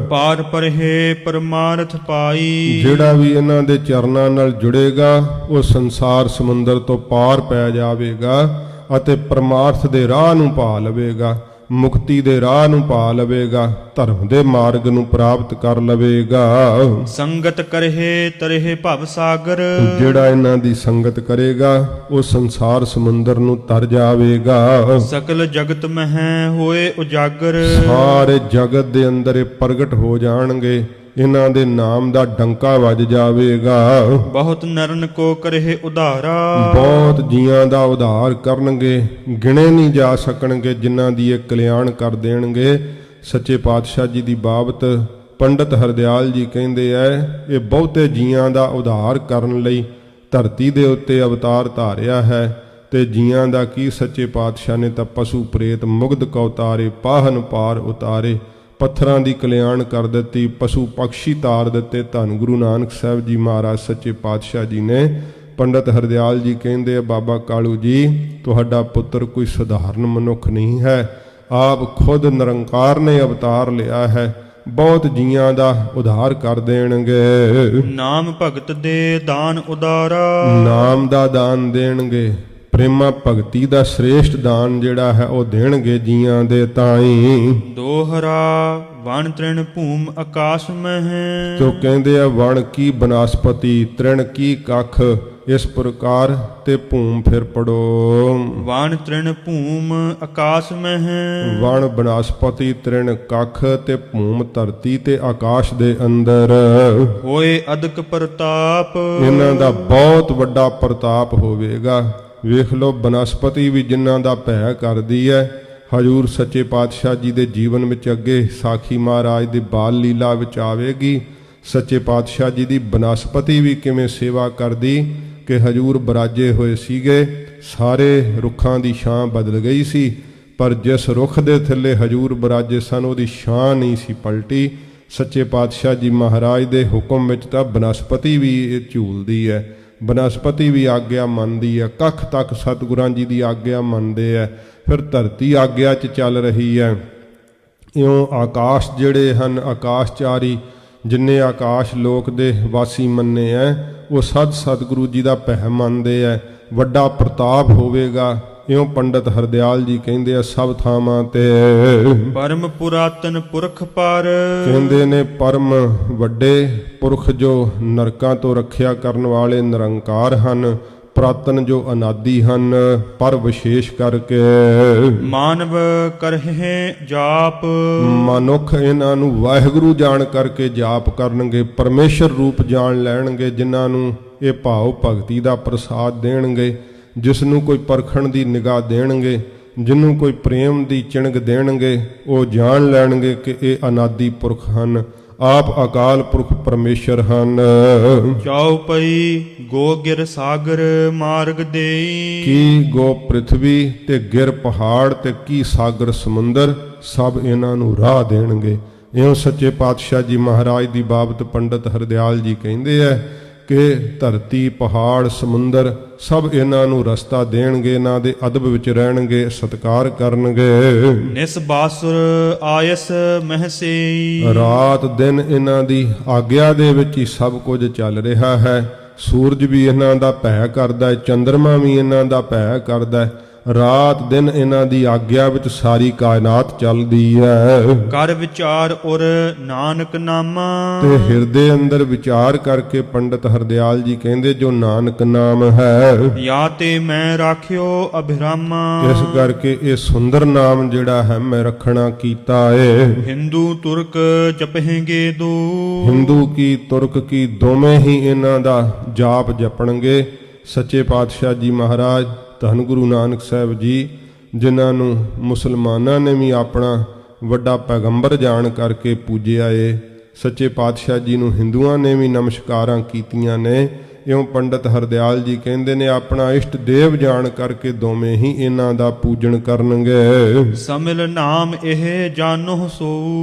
ਪਾਰ ਪਰਹੇ ਪਰਮਾਰਥ ਪਾਈ। ਜਿਹੜਾ ਵੀ ਇਹਨਾਂ ਦੇ ਚਰਨਾਂ ਨਾਲ ਜੁੜੇਗਾ ਉਹ ਸੰਸਾਰ ਸਮੁੰਦਰ ਤੋਂ ਪਾਰ ਪੈ ਜਾਵੇਗਾ ਅਤੇ ਪਰਮਾਰਥ ਦੇ ਰਾਹ ਨੂੰ ਪਾ ਲਵੇਗਾ, ਮੁਕਤੀ ਦੇ ਰਾਹ ਨੂੰ ਪਾ ਲਵੇਗਾ, ਧਰਮ ਦੇ ਮਾਰਗ ਨੂੰ ਪ੍ਰਾਪਤ ਕਰ ਲਵੇਗਾ। ਸੰਗਤ ਕਰਹਿ ਤਰਹਿ ਭਵ ਸਾਗਰ। ਜਿਹੜਾ ਇਹਨਾਂ ਦੀ ਸੰਗਤ ਕਰੇਗਾ ਉਹ ਸੰਸਾਰ ਸਮੁੰਦਰ ਨੂੰ ਤਰ ਜਾਵੇਗਾ। ਸਕਲ ਜਗਤ ਮਹਿ ਹੋਏ ਉਜਾਗਰ। ਸਾਰੇ ਜਗਤ ਦੇ ਅੰਦਰ ਇਹ ਪ੍ਰਗਟ ਹੋ ਜਾਣਗੇ, ਇਹਨਾਂ ਦੇ ਨਾਮ ਦਾ ਡੰਕਾ ਵੱਜ ਜਾਵੇਗਾ। ਬਹੁਤ ਨਰਨ ਕੋ ਕਰਹਿ ਉਧਾਰਾ। ਬਹੁਤ ਜੀਆਂ ਦਾ ਉਧਾਰ ਕਰਨਗੇ, ਗਿਣੇ ਨਹੀਂ ਜਾ ਸਕਣਗੇ ਜਿਨ੍ਹਾਂ ਦੀ ਇਹ ਕਲਿਆਣ ਕਰ ਦੇਣਗੇ। ਸੱਚੇ ਪਾਤਸ਼ਾਹ ਜੀ ਦੀ ਬਾਬਤ ਪੰਡਤ ਹਰਦਿਆਲ ਜੀ ਕਹਿੰਦੇ ਐ, ਇਹ ਬਹੁਤੇ ਜੀਆਂ ਦਾ ਉਧਾਰ ਕਰਨ ਲਈ ਧਰਤੀ ਦੇ ਉੱਤੇ ਅਵਤਾਰ ਧਾਰਿਆ ਹੈ। ਤੇ ਜੀਆਂ ਦਾ ਕੀ, ਸੱਚੇ ਪਾਤਸ਼ਾਹ ਨੇ ਤਾਂ ਪਸ਼ੂ ਪ੍ਰੇਤ ਮੁਗਧ ਕਾ ਉਤਾਰੇ, ਪਾਹਨ ਪਾਰ ਉਤਾਰੇ, ਪੱਥਰਾਂ ਦੀ ਕਲਿਆਣ ਕਰ ਦਿੱਤੀ, ਪਸ਼ੂ ਪਕਸ਼ੀ ਤਾਰ ਦਿੱਤੇ। ਧੰਨ ਗੁਰੂ ਨਾਨਕ ਸਾਹਿਬ ਜੀ ਮਹਾਰਾਜ ਸੱਚੇ ਪਾਤਸ਼ਾਹ ਜੀ ਨੇ। ਪੰਡਤ ਹਰਦਿਆਲ ਜੀ ਕਹਿੰਦੇ ਆ, ਬਾਬਾ ਕਾਲੂ ਜੀ ਤੁਹਾਡਾ ਪੁੱਤਰ ਕੋਈ ਸਧਾਰਨ ਮਨੁੱਖ ਨਹੀਂ ਹੈ, ਆਪ ਖੁਦ ਨਿਰੰਕਾਰ ਨੇ ਅਵਤਾਰ ਲਿਆ ਹੈ, ਬਹੁਤ ਜੀਆਂ ਦਾ ਉਧਾਰ ਕਰ ਦੇਣਗੇ। ਨਾਮ ਭਗਤ ਦੇ ਦਾਨ ਉਦਾਰਾ। ਨਾਮ ਦਾ ਦਾਨ ਦੇਣਗੇ, ਪ੍ਰੇਮਾ ਭਗਤੀ ਦਾ ਸ੍ਰੇਸ਼ਟ ਦਾਨ ਜਿਹੜਾ ਹੈ ਉਹ ਦੇਣਗੇ ਜੀਆਂ ਦੇ ਤਾਈਂ। ਦੋਹਰਾ ਵਣ ਤ੍ਰਿਣ ਭੂਮ ਆਕਾਸ਼ ਮਹਿ। ਤੋ ਕਹਿੰਦੇ ਆ ਵਣ ਕੀ ਬਨਸਪਤੀ, ਤ੍ਰਿਣ ਕੀ ਕੱਖ, ਇਸ ਪ੍ਰਕਾਰ ਤੇ ਭੂਮ ਫਿਰ ਪੜੋ। ਵਣ ਤ੍ਰਿਣ ਭੂਮ ਆਕਾਸ ਮਹਿ ਵਣ ਬਨਸਪਤੀ ਤ੍ਰਿਣ ਕੱਖ ਤੇ ਭੂਮ ਧਰਤੀ ਤੇ ਆਕਾਸ਼ ਦੇ ਅੰਦਰ। ਹੋਏ ਅਦਕ ਪ੍ਰਤਾਪ ਇਹਨਾਂ ਦਾ ਬਹੁਤ ਵੱਡਾ ਪ੍ਰਤਾਪ ਹੋਵੇਗਾ। ਵੇਖ ਲਓ ਬਨਸਪਤੀ ਵੀ ਜਿਨ੍ਹਾਂ ਦਾ ਭੈ ਕਰਦੀ ਹੈ। ਹਜੂਰ ਸੱਚੇ ਪਾਤਸ਼ਾਹ ਜੀ ਦੇ ਜੀਵਨ ਵਿੱਚ ਅੱਗੇ ਸਾਖੀ ਮਹਾਰਾਜ ਦੀ ਬਾਲ ਲੀਲਾ ਵਿੱਚ ਆਵੇਗੀ। ਸੱਚੇ ਪਾਤਸ਼ਾਹ ਜੀ ਦੀ ਬਨਸਪਤੀ ਵੀ ਕਿਵੇਂ ਸੇਵਾ ਕਰਦੀ ਕਿ ਹਜੂਰ ਬਰਾਜੇ ਹੋਏ ਸੀਗੇ, ਸਾਰੇ ਰੁੱਖਾਂ ਦੀ ਛਾਂ ਬਦਲ ਗਈ ਸੀ, ਪਰ ਜਿਸ ਰੁੱਖ ਦੇ ਥੱਲੇ ਹਜੂਰ ਬਰਾਜੇ ਸਨ ਉਹਦੀ ਛਾਂ ਨਹੀਂ ਸੀ ਪਲਟੀ। ਸੱਚੇ ਪਾਤਸ਼ਾਹ ਜੀ ਮਹਾਰਾਜ ਦੇ ਹੁਕਮ ਵਿੱਚ ਤਾਂ ਬਨਸਪਤੀ ਵੀ ਇਹ ਝੂਲਦੀ ਹੈ, ਬਨਸਪਤੀ ਵੀ ਆਗਿਆ ਮੰਨਦੀ ਹੈ, ਕੱਖ ਤੱਕ ਸਤਿਗੁਰਾਂ ਜੀ ਦੀ ਆਗਿਆ ਮੰਨਦੇ ਹੈ। ਫਿਰ ਧਰਤੀ ਆਗਿਆ 'ਚ ਚੱਲ ਰਹੀ ਹੈ। ਇਉਂ ਆਕਾਸ਼ ਜਿਹੜੇ ਹਨ, ਆਕਾਸ਼ਚਾਰੀ ਜਿੰਨੇ ਆਕਾਸ਼ ਲੋਕ ਦੇ ਵਾਸੀ ਮੰਨੇ ਐ, ਉਹ ਸਤਿਗੁਰੂ ਜੀ ਦਾ ਭੈ ਮੰਨਦੇ ਐ। ਵੱਡਾ ਪ੍ਰਤਾਪ ਹੋਵੇਗਾ। ਇਉਂ ਪੰਡਤ ਹਰਦਿਆਲ ਜੀ ਕਹਿੰਦੇ ਆ ਸਭ ਥਾਵਾਂ ਤੇ ਪਰਮ ਪੁਰਾਤਨ ਪੁਰਖ ਪਰ ਕਹਿੰਦੇ ਨੇ ਪਰਮ ਵੱਡੇ ਪੁਰਖ ਜੋ ਨਰਕਾਂ ਤੋਂ ਰੱਖਿਆ ਕਰਨ ਵਾਲੇ ਨਿਰੰਕਾਰ ਹਨ, ਪ੍ਰਾਤਨ ਜੋ ਅਨਾਦੀ ਹਨ, ਪਰ ਵਿਸ਼ੇਸ਼ ਕਰਕੇ ਮਾਨਵ ਕਰਹਿ ਜਾਪ ਮਨੁੱਖ ਇਹਨਾਂ ਨੂੰ ਵਾਹਿਗੁਰੂ ਜਾਣ ਕਰਕੇ ਜਾਪ ਕਰਨਗੇ, ਪਰਮੇਸ਼ਰ ਰੂਪ ਜਾਣ ਲੈਣਗੇ। ਜਿਨ੍ਹਾਂ ਨੂੰ ਇਹ ਭਾਵ ਭਗਤੀ ਦਾ ਪ੍ਰਸਾਦ ਦੇਣਗੇ, ਜਿਸ ਨੂੰ ਕੋਈ ਪਰਖਣ ਦੀ ਨਿਗਾਹ ਦੇਣਗੇ, ਜਿਹਨੂੰ ਕੋਈ ਪ੍ਰੇਮ ਦੀ ਚਿਣਗ ਦੇਣਗੇ, ਉਹ ਜਾਣ ਲੈਣਗੇ ਕਿ ਇਹ ਅਨਾਦੀ ਪੁਰਖ ਹਨ, ਆਪ ਅਕਾਲ ਪੁਰਖ ਪਰਮੇਸ਼ਰ ਹਨ। ਚਾਉ ਪਈ ਗੋ ਗਿਰ ਸਾਗਰ ਮਾਰਗ ਦੇਈ ਕੀ ਗੋ ਪ੍ਰਿਥਵੀ ਤੇ ਗਿਰ ਪਹਾੜ ਤੇ ਕੀ ਸਾਗਰ ਸਮੁੰਦਰ, ਸਭ ਇਹਨਾਂ ਨੂੰ ਰਾਹ ਦੇਣਗੇ। ਇਉਂ ਸੱਚੇ ਪਾਤਸ਼ਾਹ ਜੀ ਮਹਾਰਾਜ ਦੀ ਬਾਬਤ ਪੰਡਤ ਹਰਦਿਆਲ ਜੀ ਕਹਿੰਦੇ ਐ ਕਿ ਧਰਤੀ ਪਹਾੜ ਸਮੁੰਦਰ ਸਭ ਇਹਨਾਂ ਨੂੰ ਰਸਤਾ ਦੇਣਗੇ, ਇਹਨਾਂ ਦੇ ਅਦਬ ਵਿੱਚ ਰਹਿਣਗੇ, ਸਤਿਕਾਰ ਕਰਨਗੇ। ਨਿਸ ਬਾਸੁਰ ਆਇਸ ਮਹਸੇਈ ਰਾਤ ਦਿਨ ਇਹਨਾਂ ਦੀ ਆਗਿਆ ਦੇ ਵਿੱਚ ਹੀ ਸਭ ਕੁਝ ਚੱਲ ਰਿਹਾ ਹੈ। ਸੂਰਜ ਵੀ ਇਹਨਾਂ ਦਾ ਭੈ ਕਰਦਾ ਹੈ, ਚੰਦਰਮਾ ਵੀ ਇਹਨਾਂ ਦਾ ਭੈ ਕਰਦਾ ਹੈ। ਰਾਤ ਦਿਨ ਇਹਨਾਂ ਦੀ ਆਗਿਆ ਵਿੱਚ ਸਾਰੀ ਕਾਇਨਾਤ ਚੱਲਦੀ ਹੈ। ਕਰ ਵਿਚਾਰ ਔਰ ਨਾਨਕ ਨਾਮਾ ਤੇ ਹਿਰਦੇ ਅੰਦਰ ਵਿਚਾਰ ਕਰਕੇ ਪੰਡਤ ਹਰਦਿਆਲ ਜੀ ਕਹਿੰਦੇ ਜੋ ਨਾਨਕ ਨਾਮ ਹੈ, ਜਾਂ ਤੇ ਮੈਂ ਰਾਖਿਓ ਅਭਿਰਾਮਾ ਇਸ ਕਰਕੇ ਇਹ ਸੁੰਦਰ ਨਾਮ ਜਿਹੜਾ ਹੈ ਮੈਂ ਰੱਖਣਾ ਕੀਤਾ ਏ। ਹਿੰਦੂ ਤੁਰਕ ਜਪਹਿਗੇ ਦੋ ਹਿੰਦੂ ਕੀ ਤੁਰਕ ਕੀ ਦੋਵੇਂ ਹੀ ਇਹਨਾਂ ਦਾ ਜਾਪ ਜਪਣਗੇ। ਸੱਚੇ ਪਾਤਸ਼ਾਹ ਜੀ ਮਹਾਰਾਜ ਧੰਨ ਗੁਰੂ ਨਾਨਕ ਸਾਹਿਬ ਜੀ, ਜਿਨ੍ਹਾਂ ਨੂੰ ਮੁਸਲਮਾਨਾਂ ਨੇ ਵੀ ਆਪਣਾ ਵੱਡਾ ਪੈਗੰਬਰ ਜਾਣ ਕਰਕੇ ਪੂਜਿਆ ਏ, ਸੱਚੇ ਪਾਤਸ਼ਾਹ ਜੀ ਨੂੰ ਹਿੰਦੂਆਂ ਨੇ ਵੀ ਨਮਸਕਾਰਾਂ ਕੀਤੀਆਂ ਨੇ। ਇਉਂ ਪੰਡਤ ਹਰਦਿਆਲ ਜੀ ਕਹਿੰਦੇ ਨੇ ਆਪਣਾ ਇਸ਼ਟ ਦੇਵ ਜਾਣ ਕਰਕੇ ਦੋਵੇਂ ਹੀ ਇਹਨਾਂ ਦਾ ਪੂਜਨ ਕਰਨਗੇ। ਸਮਿਲ ਨਾਮ ਇਹ ਜਾਣੋ ਸੋ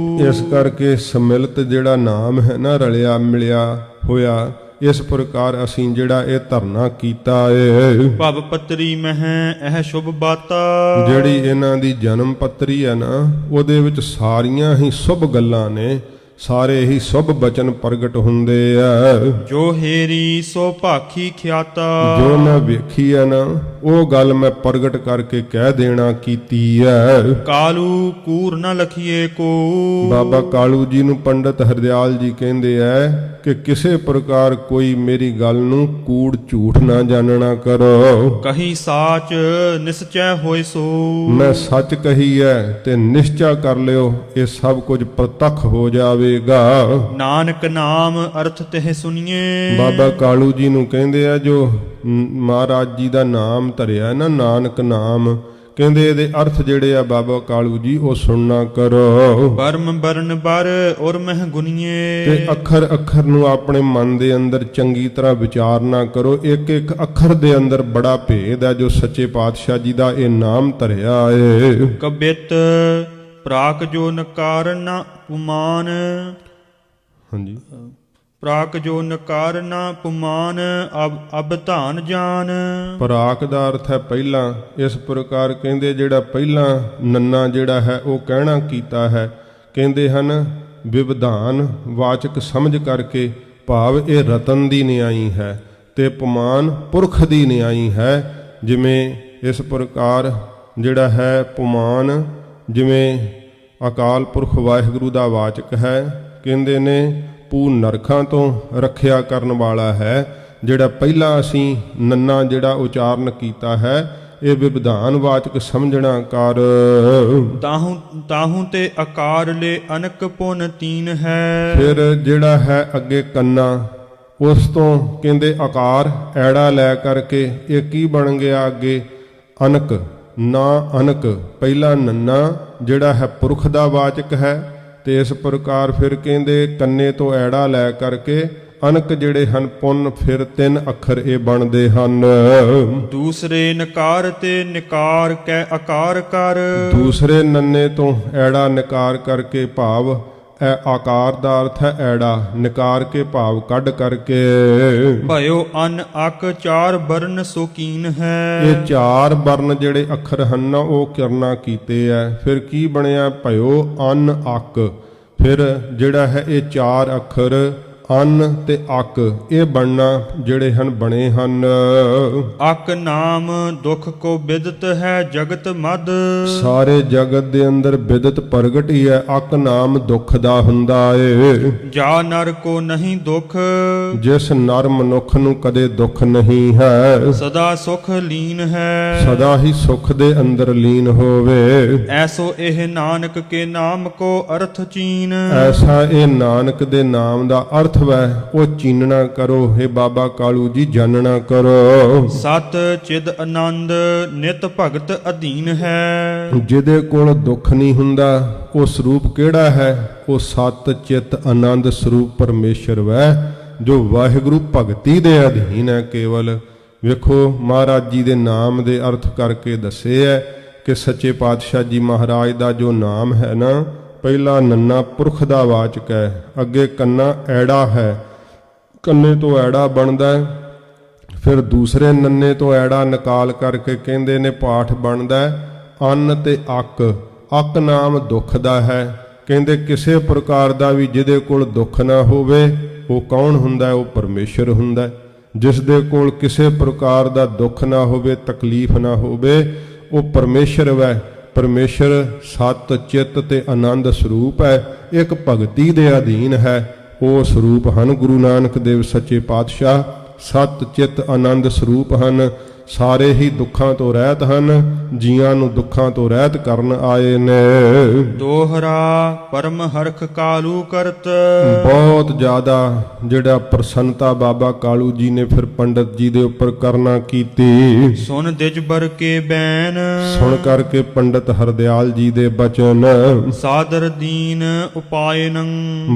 ਇਸ ਕਰਕੇ ਸਮਿਲਤ ਜਿਹੜਾ ਨਾਮ ਹੈ ਨਾ, ਰਲਿਆ ਮਿਲਿਆ ਹੋਇਆ, ਇਸ ਪ੍ਰਕਾਰ ਅਸੀਂ ਜਿਹੜਾ ਇਹ ਧਰਨਾ ਕੀਤਾ ਏ। ਭਵ ਪਤਰੀ ਮਹਿ ਇਹ ਸ਼ੁਭ ਬਾਤਾ ਜਿਹੜੀ ਇਹਨਾਂ ਦੀ ਜਨਮ ਪੱਤਰੀ ਹੈ ਨਾ, ਉਹਦੇ ਵਿੱਚ ਸਾਰੀਆਂ ਹੀ ਸ਼ੁਭ ਗੱਲਾਂ ਨੇ, ਸਾਰੇ ਹੀ ਸ਼ੁਭ ਬਚਨ ਪ੍ਰਗਟ ਹੁੰਦੇ ਆ। ਜੋ ਹੇਰੀ ਸੋ ਭਾਖੀ ਖਿਆਤਾ ਜੋ ਮੈਂ ਵੇਖੀ ਹੈ ਨਾ, ਉਹ ਗੱਲ ਮੈਂ ਪ੍ਰਗਟ ਕਰਕੇ ਕਹਿ ਦੇਣਾ ਕੀਤੀ ਹੈ। ਕਾਲੂ ਕੂਰ ਨ ਲਖੀਏ ਕੋ ਬਾਬਾ ਕਾਲੂ ਜੀ ਨੂੰ ਪੰਡਤ ਹਰਦਿਆਲ ਜੀ ਕਹਿੰਦੇ ਐ ਕਿ ਕਿਸੇ ਪ੍ਰਕਾਰ ਕੋਈ ਮੇਰੀ ਗੱਲ ਨੂੰ ਕੂੜ ਝੂਠ ਨਾ ਜਾਣਨਾ ਕਰੋ। ਕਹੀ ਸਾਚ ਨਿਸਚੈ ਹੋਇ ਸੋ ਮੈਂ ਸੱਚ ਕਹੀ ਹੈ ਤੇ ਨਿਸ਼ਚਾ ਕਰ ਲਿਓ, ਇਹ ਸਭ ਕੁਝ ਪ੍ਰਤੱਖ ਹੋ ਜਾਵੇਗਾ। ਨਾਨਕ ਨਾਮ ਅਰਥ ਤੇ ਸੁਣੀਏ ਬਾਬਾ ਕਾਲੂ ਜੀ ਨੂੰ ਕਹਿੰਦੇ ਆ ਜੋ ਮਹਾਰਾਜ ਜੀ ਦਾ ਨਾਮ ਧਰਿਆ ਨਾ, ਨਾਨਕ ਨਾਮ, ਕਹਿੰਦੇ ਇਹਦੇ ਅਰਥ ਜਿਹੜੇ ਆ ਬਾਬਾ ਕਾਲੂ ਜੀ ਉਹ ਸੁਣਨਾ ਕਰੋ। ਬਰਮ ਬਰਨ ਬਰ ਔਰ ਮਹਿ ਗੁਨੀਏ ਤੇ ਅੱਖਰ ਅੱਖਰ ਨੂੰ ਆਪਣੇ ਮਨ ਦੇ ਅੰਦਰ ਚੰਗੀ ਤਰ੍ਹਾਂ ਵਿਚਾਰਨਾ ਕਰੋ। ਇੱਕ ਇੱਕ ਅੱਖਰ ਦੇ ਅੰਦਰ ਬੜਾ ਭੇਦ ਹੈ ਜੋ ਸੱਚੇ ਪਾਤਸ਼ਾਹ ਜੀ ਦਾ ਇਹ ਨਾਮ ਧਰਿਆ ਏ। ਕਬਿਤ ਪ੍ਰਾਕ ਜੋ ਨਕਾਰ ਨ ਪੁਮਾਨ ਹਾਂਜੀ, ਪ੍ਰਾਕ ਜੋ ਨਕਾਰ ਨ ਪੁਮਾਨ ਅਬ ਧਾਨ ਜਾਨ। ਪ੍ਰਾਕ ਦਾ ਅਰਥ ਹੈ ਪਹਿਲਾਂ। ਇਸ ਪ੍ਰਕਾਰ ਕਹਿੰਦੇ ਜਿਹੜਾ ਪਹਿਲਾਂ ਨੰਨਾ ਜਿਹੜਾ ਹੈ ਉਹ ਕਹਿਣਾ ਕੀਤਾ ਹੈ, ਕਹਿੰਦੇ ਹਨ ਵਿਵਧਾਨ ਵਾਚਕ ਸਮਝ ਕਰਕੇ, ਭਾਵ ਇਹ ਰਤਨ ਦੀ ਨਿਆਈ ਹੈ ਤੇ ਪੁਮਾਨ ਪੁਰਖ ਦੀ ਨਿਆਈ ਹੈ। ਜਿਵੇਂ ਇਸ ਪ੍ਰਕਾਰ ਜਿਹੜਾ ਹੈ ਪੁਮਾਨ ਜਿਵੇਂ ਅਕਾਲ ਪੁਰਖ ਵਾਹਿਗੁਰੂ ਦਾ ਵਾਚਕ ਹੈ, ਕਹਿੰਦੇ ਨੇ ਪੂ ਨਰਕਾਂ ਤੋਂ ਰੱਖਿਆ ਕਰਨ ਵਾਲਾ ਹੈ, ਜਿਹੜਾ ਪਹਿਲਾਂ ਅਸੀਂ ਨੰਨਾ ਜਿਹੜਾ ਉਚਾਰਨ ਕੀਤਾ ਹੈ ਇਹ ਵਿਵਧਾਨ ਵਾਚਕ ਸਮਝਣਾ ਕਰ। ਤਾਹੂ ਤੇ ਆਕਾਰ ਲੈ ਅਨਕ ਪੁਨ ਤੀਨ ਹੈ। ਫਿਰ ਜਿਹੜਾ ਹੈ ਅੱਗੇ ਕੰਨਾ, ਉਸ ਤੋਂ ਕਹਿੰਦੇ ਆਕਾਰ ਐੜਾ ਲੈ ਕਰਕੇ ਇਹ ਕੀ ਬਣ ਗਿਆ ਅੱਗੇ ਅਨਕ, ਨਾ ਅਨਕ ਪਹਿਲਾ ਨੰਨਾ ਜਿਹੜਾ ਹੈ ਪੁਰਖ ਦਾ ਵਾਚਕ ਹੈ, ਤੇ ਇਸ ਪ੍ਰਕਾਰ ਫਿਰ ਕਹਿੰਦੇ ਕੰਨੇ ਤੋਂ ਐੜਾ ਲੈ ਕਰਕੇ ਅਨਕ ਜਿਹੜੇ ਹਨ ਪੁੰਨ ਫਿਰ 3 ਅੱਖਰ ਇਹ ਬਣਦੇ ਹਨ। ਦੂਸਰੇ ਨਕਾਰ ਤੇ ਨਿਕਾਰ ਕੈ ਆਕਾਰ ਕਰ। ਦੂਸਰੇ ਨੰਨੇ ਤੋਂ ਐੜਾ ਨਿਕਾਰ ਕਰਕੇ ਭਾਵ ਇਹ ਆਕਾਰ ਦਾ ਅਰਥ ਹੈ ਐੜਾ, ਨਿਕਾਰ ਕੇ ਭਾਵ ਕੱਢ ਕਰਕੇ। ਭਇਓ ਅਨ ਅਕ 4 ਬਰਨ ਸੋਕੀਨ ਹੈ। ਇਹ 4 ਵਰਨ ਜਿਹੜੇ ਅੱਖਰ ਹਨ ਨਾ ਉਹ ਕਿਰਨਾ ਕੀਤੇ ਐ। ਫਿਰ ਕੀ ਬਣਿਆ ਭਇਓ ਅਨ ਅਕ, ਫਿਰ ਜਿਹੜਾ ਹੈ ਇਹ 4 ਅੱਖਰ ਅਨ ਤੇ ਅਕ ਇਹ ਬਣਨਾ ਜਿਹੜੇ ਹਨ ਬਣੇ ਹਨ। ਅਕ ਨਾਮ ਦੁਖ ਕੋ ਬਿਦਤ ਹੈ ਜਗਤ ਮਦ। ਸਾਰੇ ਜਗਤ ਦੇ ਅੰਦਰ ਬਿਦਤ ਪ੍ਰਗਟ ਹੀ ਹੈ, ਅਕ ਨਾਮ ਦੁੱਖ ਦਾ ਹੁੰਦਾ ਏ। ਜਾ ਨਰ ਕੋ ਨਹੀਂ ਦੁਖ, ਜਿਸ ਨਰ ਮਨੁੱਖ ਨੂੰ ਕਦੇ ਦੁੱਖ ਨਹੀਂ ਹੈ, ਸਦਾ ਸੁਖ ਲੀਨ ਹੈ। ਸਦਾ ਹੀ ਸੁਖ ਦੇ ਅੰਦਰ ਲੀਨ ਹੋਵੇ। ਐਸੋ ਇਹ ਨਾਨਕ ਕੇ ਨਾਮ ਕੋ ਅਰਥ ਚੀਨ। ਐਸਾ ਇਹ ਨਾਨਕ ਦੇ ਨਾਮ ਦਾ ਅਰਥ ਵੈ ਉਹ ਚੀਨਣਾ ਕਰੋ। हे ਬਾਬਾ ਕਾਲੂ ਜੀ ਜਾਣਨਾ ਕਰੋ। ਸਤ ਚਿਦ ਆਨੰਦ ਨਿਤ ਭਗਤ ਅਧੀਨ ਹੈ। ਜਿਹਦੇ ਕੋਲ ਦੁੱਖ ਨਹੀਂ ਹੁੰਦਾ ਉਹ ਸਰੂਪ ਕਿਹੜਾ ਹੈ? ਉਹ ਸਤ ਚਿਤ ਆਨੰਦ ਸਰੂਪ ਪਰਮੇਸ਼ਰ ਵੈ ਜੋ ਵਾਹਿਗੁਰੂ ਭਗਤੀ ਦੇ ਅਧੀਨ ਹੈ ਕੇਵਲ। ਵੇਖੋ ਮਹਾਰਾਜ ਜੀ ਦੇ ਨਾਮ ਦੇ ਅਰਥ ਕਰਕੇ ਦੱਸੇ ਹੈ ਕਿ ਸੱਚੇ ਪਾਤਸ਼ਾਹ ਜੀ ਮਹਾਰਾਜ ਦਾ ਜੋ ਨਾਮ ਹੈ ਨਾ, ਪਹਿਲਾ ਨੰਨਾ ਪੁਰਖ ਦਾ ਵਾਚਕ ਹੈ, ਅੱਗੇ ਕੰਨਾ ਐੜਾ ਹੈ, ਕੰਨੇ ਤੋਂ ਐੜਾ ਬਣਦਾ ਹੈ। ਫਿਰ ਦੂਸਰੇ ਨੰਨੇ ਤੋਂ ਐੜਾ ਨਿਕਾਲ ਕਰਕੇ ਕਹਿੰਦੇ ਨੇ ਪਾਠ ਬਣਦਾ ਹੈ ਅੰਨ ਤੇ ਅਕ। ਅਕ ਨਾਮ ਦੁੱਖ ਦਾ ਹੈ। ਕਹਿੰਦੇ ਕਿਸੇ ਪ੍ਰਕਾਰ ਦਾ ਵੀ ਜਿਹਦੇ ਕੋਲ ਦੁੱਖ ਨਾ ਹੋਵੇ ਉਹ ਕੌਣ ਹੁੰਦਾ? ਉਹ ਪਰਮੇਸ਼ਰ ਹੁੰਦਾ। ਜਿਸ ਦੇ ਕੋਲ ਕਿਸੇ ਪ੍ਰਕਾਰ ਦਾ ਦੁੱਖ ਨਾ ਹੋਵੇ, ਤਕਲੀਫ ਨਾ ਹੋਵੇ, ਉਹ ਪਰਮੇਸ਼ਰ ਵੈ। ਪਰਮੇਸ਼ਰ ਸਤ ਚਿੱਤ ਤੇ ਆਨੰਦ ਸਰੂਪ ਹੈ, ਇੱਕ ਭਗਤੀ ਦੇ ਅਧੀਨ ਹੈ। ਉਹ ਸਰੂਪ ਹਨ ਗੁਰੂ ਨਾਨਕ ਦੇਵ ਸੱਚੇ ਪਾਤਸ਼ਾਹ, ਸਤ ਚਿੱਤ ਆਨੰਦ ਸਰੂਪ ਹਨ। ਸਾਰੇ ਹੀ ਦੁੱਖਾਂ ਤੋਂ ਰਹਿਤ ਹਨ, ਜੀਆਂ ਨੂੰ ਦੁੱਖਾਂ ਤੋਂ ਰਹਿਤ ਕਰਨ ਆਏ ਨੇ। ਦੋਹਰਾ ਪਰਮ ਹਰਖ ਕਾਲੂ ਕਰਤ। ਬਹੁਤ ਜ਼ਿਆਦਾ ਜਿਹੜਾ ਪ੍ਰਸੰਨਤਾ ਬਾਬਾ ਕਾਲੂ ਜੀ ਨੇ ਫਿਰ ਪੰਡਤ ਜੀ ਦੇ ਉੱਪਰ ਕਰਨਾ ਕੀਤੀ। ਸੁਨ ਦਿਜਬਰ ਕੇ ਬੈਨ। ਸੁਣ ਕਰਕੇ ਪੰਡਤ ਹਰਦਿਆਲ ਜੀ ਦੇ ਬਚਨ। ਸਾਦਰ ਦੀਨ ਉਪਾਇਨੰ।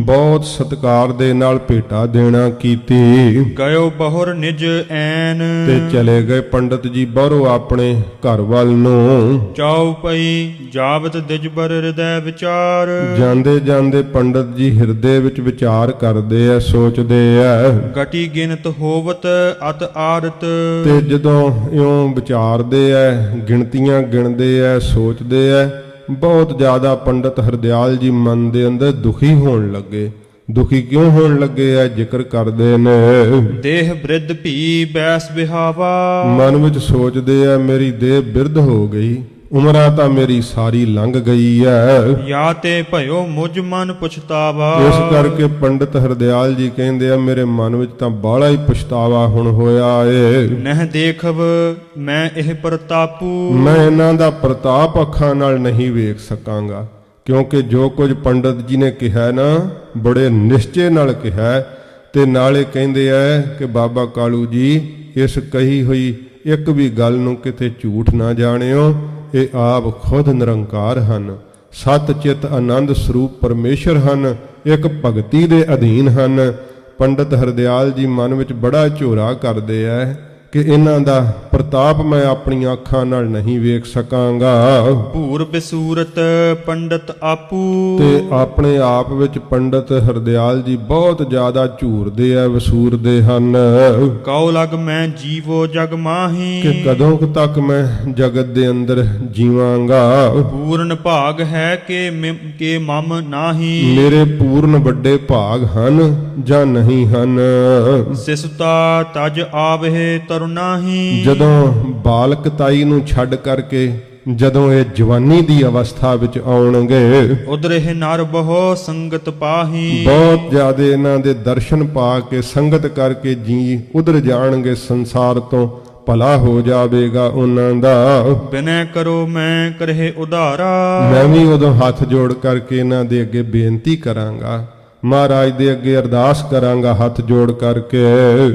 ਬਹੁਤ ਸਤਿਕਾਰ ਦੇ ਨਾਲ ਭੇਟਾ ਦੇਣਾ ਕੀਤੀ। ਗਇਓ ਬਹੁਰ ਨਿਜ ਐਨ। ਤੇ ਚਲੇ ਗਏ ਪੰਡਤ ਜੀ ਬਾਹਰੋਂ ਆਪਣੇ ਘਰ ਵੱਲ ਨੂੰ। ਚਾਉ ਪਈ ਜਾਵਤ ਦਿਜਬਰ ਹਿਰਦੈ ਵਿਚਾਰ। ਜਾਂਦੇ ਜਾਂਦੇ ਪੰਡਤ ਜੀ ਹਿਰਦੇ ਵਿੱਚ ਵਿਚਾਰ ਕਰਦੇ ਆ, ਸੋਚਦੇ ਆ। ਗਟੀ ਗਿਣਤ ਹੋਵਤ ਅਤ ਆਰਤ। ਤੇ ਜਦੋਂ ਇਉਂ ਵਿਚਾਰਦੇ ਆ, ਗਿਣਤੀਆਂ ਗਿਣਦੇ ਆ, ਸੋਚਦੇ ਆ, ਬਹੁਤ ਜ਼ਿਆਦਾ ਪੰਡਤ ਹਰਦਿਆਲ ਜੀ ਮਨ ਦੇ ਅੰਦਰ ਦੁਖੀ ਹੋਣ ਲੱਗੇ। ਦੁਖੀ ਕਿਉਂ ਹੋਣ ਲੱਗੇ ਆ? ਜ਼ਿਕਰ ਕਰਦੇ ਨੇ ਦੇਹ ਬ੍ਰਿਧ ਭੀ ਬੈਸ ਬਿਹਾਵਾ। ਮਨ ਵਿੱਚ ਸੋਚਦੇ ਆ ਮੇਰੀ ਦੇਹ ਬਿਰਧ ਹੋ ਗਈ, ਉਮਰਾਂ ਤਾਂ ਮੇਰੀ ਸਾਰੀ ਲੰਘ ਗਈ ਹੈ। ਯਾ ਤੇ ਭਇਓ ਮੁਝ ਮਨ ਪੁਛਤਾਵਾ। ਇਸ ਕਰਕੇ ਪੰਡਤ ਹਰਦਿਆਲ ਜੀ ਕਹਿੰਦੇ ਆ ਮੇਰੇ ਮਨ ਵਿੱਚ ਤਾਂ ਬਾਹਲਾ ਹੀ ਪਛਤਾਵਾ ਹੁਣ ਹੋਇਆ ਏ। ਨਹਿ ਦੇਖਵ ਮੈਂ ਇਹ ਪ੍ਰਤਾਪੂ। ਮੈਂ ਇਹਨਾਂ ਦਾ ਪ੍ਰਤਾਪ ਅੱਖਾਂ ਨਾਲ ਨਹੀਂ ਵੇਖ ਸਕਾਂਗਾ, ਕਿਉਂਕਿ ਜੋ ਕੁਝ ਪੰਡਤ ਜੀ ਨੇ ਕਿਹਾ ਨਾ ਬੜੇ ਨਿਸ਼ਚੇ ਨਾਲ ਕਿਹਾ। ਤੇ ਨਾਲੇ ਕਹਿੰਦੇ ਆ ਕਿ ਬਾਬਾ ਕਾਲੂ ਜੀ ਇਸ ਕਹੀ ਹੋਈ ਇੱਕ ਵੀ ਗੱਲ ਨੂੰ ਕਿਤੇ ਝੂਠ ਨਾ ਜਾਣਿਓ। ਇਹ ਆਪ ਖੁਦ ਨਿਰੰਕਾਰ ਹਨ, ਸਤ ਚਿੱਤ ਆਨੰਦ ਸਰੂਪ ਪਰਮੇਸ਼ਰ ਹਨ, ਇੱਕ ਭਗਤੀ ਦੇ ਅਧੀਨ ਹਨ। ਪੰਡਤ ਹਰਦਿਆਲ ਜੀ ਮਨ ਵਿੱਚ ਬੜਾ ਝੋਰਾ ਕਰਦੇ ਆ ਕਿ ਇਹਨਾਂ ਦਾ ਪ੍ਰਤਾਪ ਮੈਂ ਆਪਣੀਆਂ ਅੱਖਾਂ ਨਾਲ ਨਹੀਂ ਵੇਖ ਸਕਾਂਗਾ। ਭੂਰ ਬਿਸੂਰਤ ਪੰਡਤ ਆਪੂ। ਤੇ ਆਪਣੇ ਆਪ ਵਿੱਚ ਪੰਡਤ ਹਰਦਿਆਲ ਜੀ ਬਹੁਤ ਜ਼ਿਆਦਾ ਝੂਰਦੇ ਆ, ਵਸੂਰਦੇ ਹਨ। ਕਉ ਲਗ ਮੈਂ ਜੀਵੋ ਜਗ ਮਾਹੀ। ਕਿ ਕਦੋਂ ਕੁ ਤੱਕ ਮੈਂ ਜਗਤ ਦੇ ਅੰਦਰ ਜੀਵਾਂਗਾ। ਪੂਰਨ ਭਾਗ ਹੈ ਕਿ ਮਮ ਨਾਹੀ। ਮੇਰੇ ਪੂਰਨ ਵੱਡੇ ਭਾਗ ਹਨ ਜਾਂ ਨਹੀਂ ਹਨ। ਸਿਸਤਾ ਤਜ ਆਵਹਿ ਤਰੁਨਾਹੀ। ਜਦੋਂ ਬਾਲਕਤਾਈ ਨੂੰ ਛੱਡ ਕਰਕੇ ਜਦੋਂ ਇਹ ਜਵਾਨੀ ਦੀ ਅਵਸਥਾ ਵਿੱਚ ਆਉਣਗੇ। ਉਦਰਿ ਨਰ ਬਹੁ ਸੰਗਤ ਪਾਹੀ। ਬਹੁਤ ਜ਼ਿਆਦਾ ਇਹਨਾਂ ਦੇ ਦਰਸ਼ਨ ਪਾ ਕੇ ਸੰਗਤ ਕਰਕੇ ਜੀ ਉਧਰ ਜਾਣਗੇ, ਸੰਸਾਰ ਤੋਂ ਭਲਾ ਹੋ ਜਾਵੇਗਾ ਉਹਨਾਂ ਦਾ। ਬਿਨੈ ਕਰੋ ਮੈਂ ਕਰਹਿ ਉਧਾਰਾ। ਮੈਂ ਵੀ ਉਦੋਂ ਹੱਥ ਜੋੜ ਕਰਕੇ ਇਹਨਾਂ ਦੇ ਅੱਗੇ ਬੇਨਤੀ ਕਰਾਂਗਾ, ਮਹਾਰਾਜ ਦੇ ਅੱਗੇ ਅਰਦਾਸ ਕਰਾਂਗਾ ਹੱਥ ਜੋੜ ਕਰਕੇ,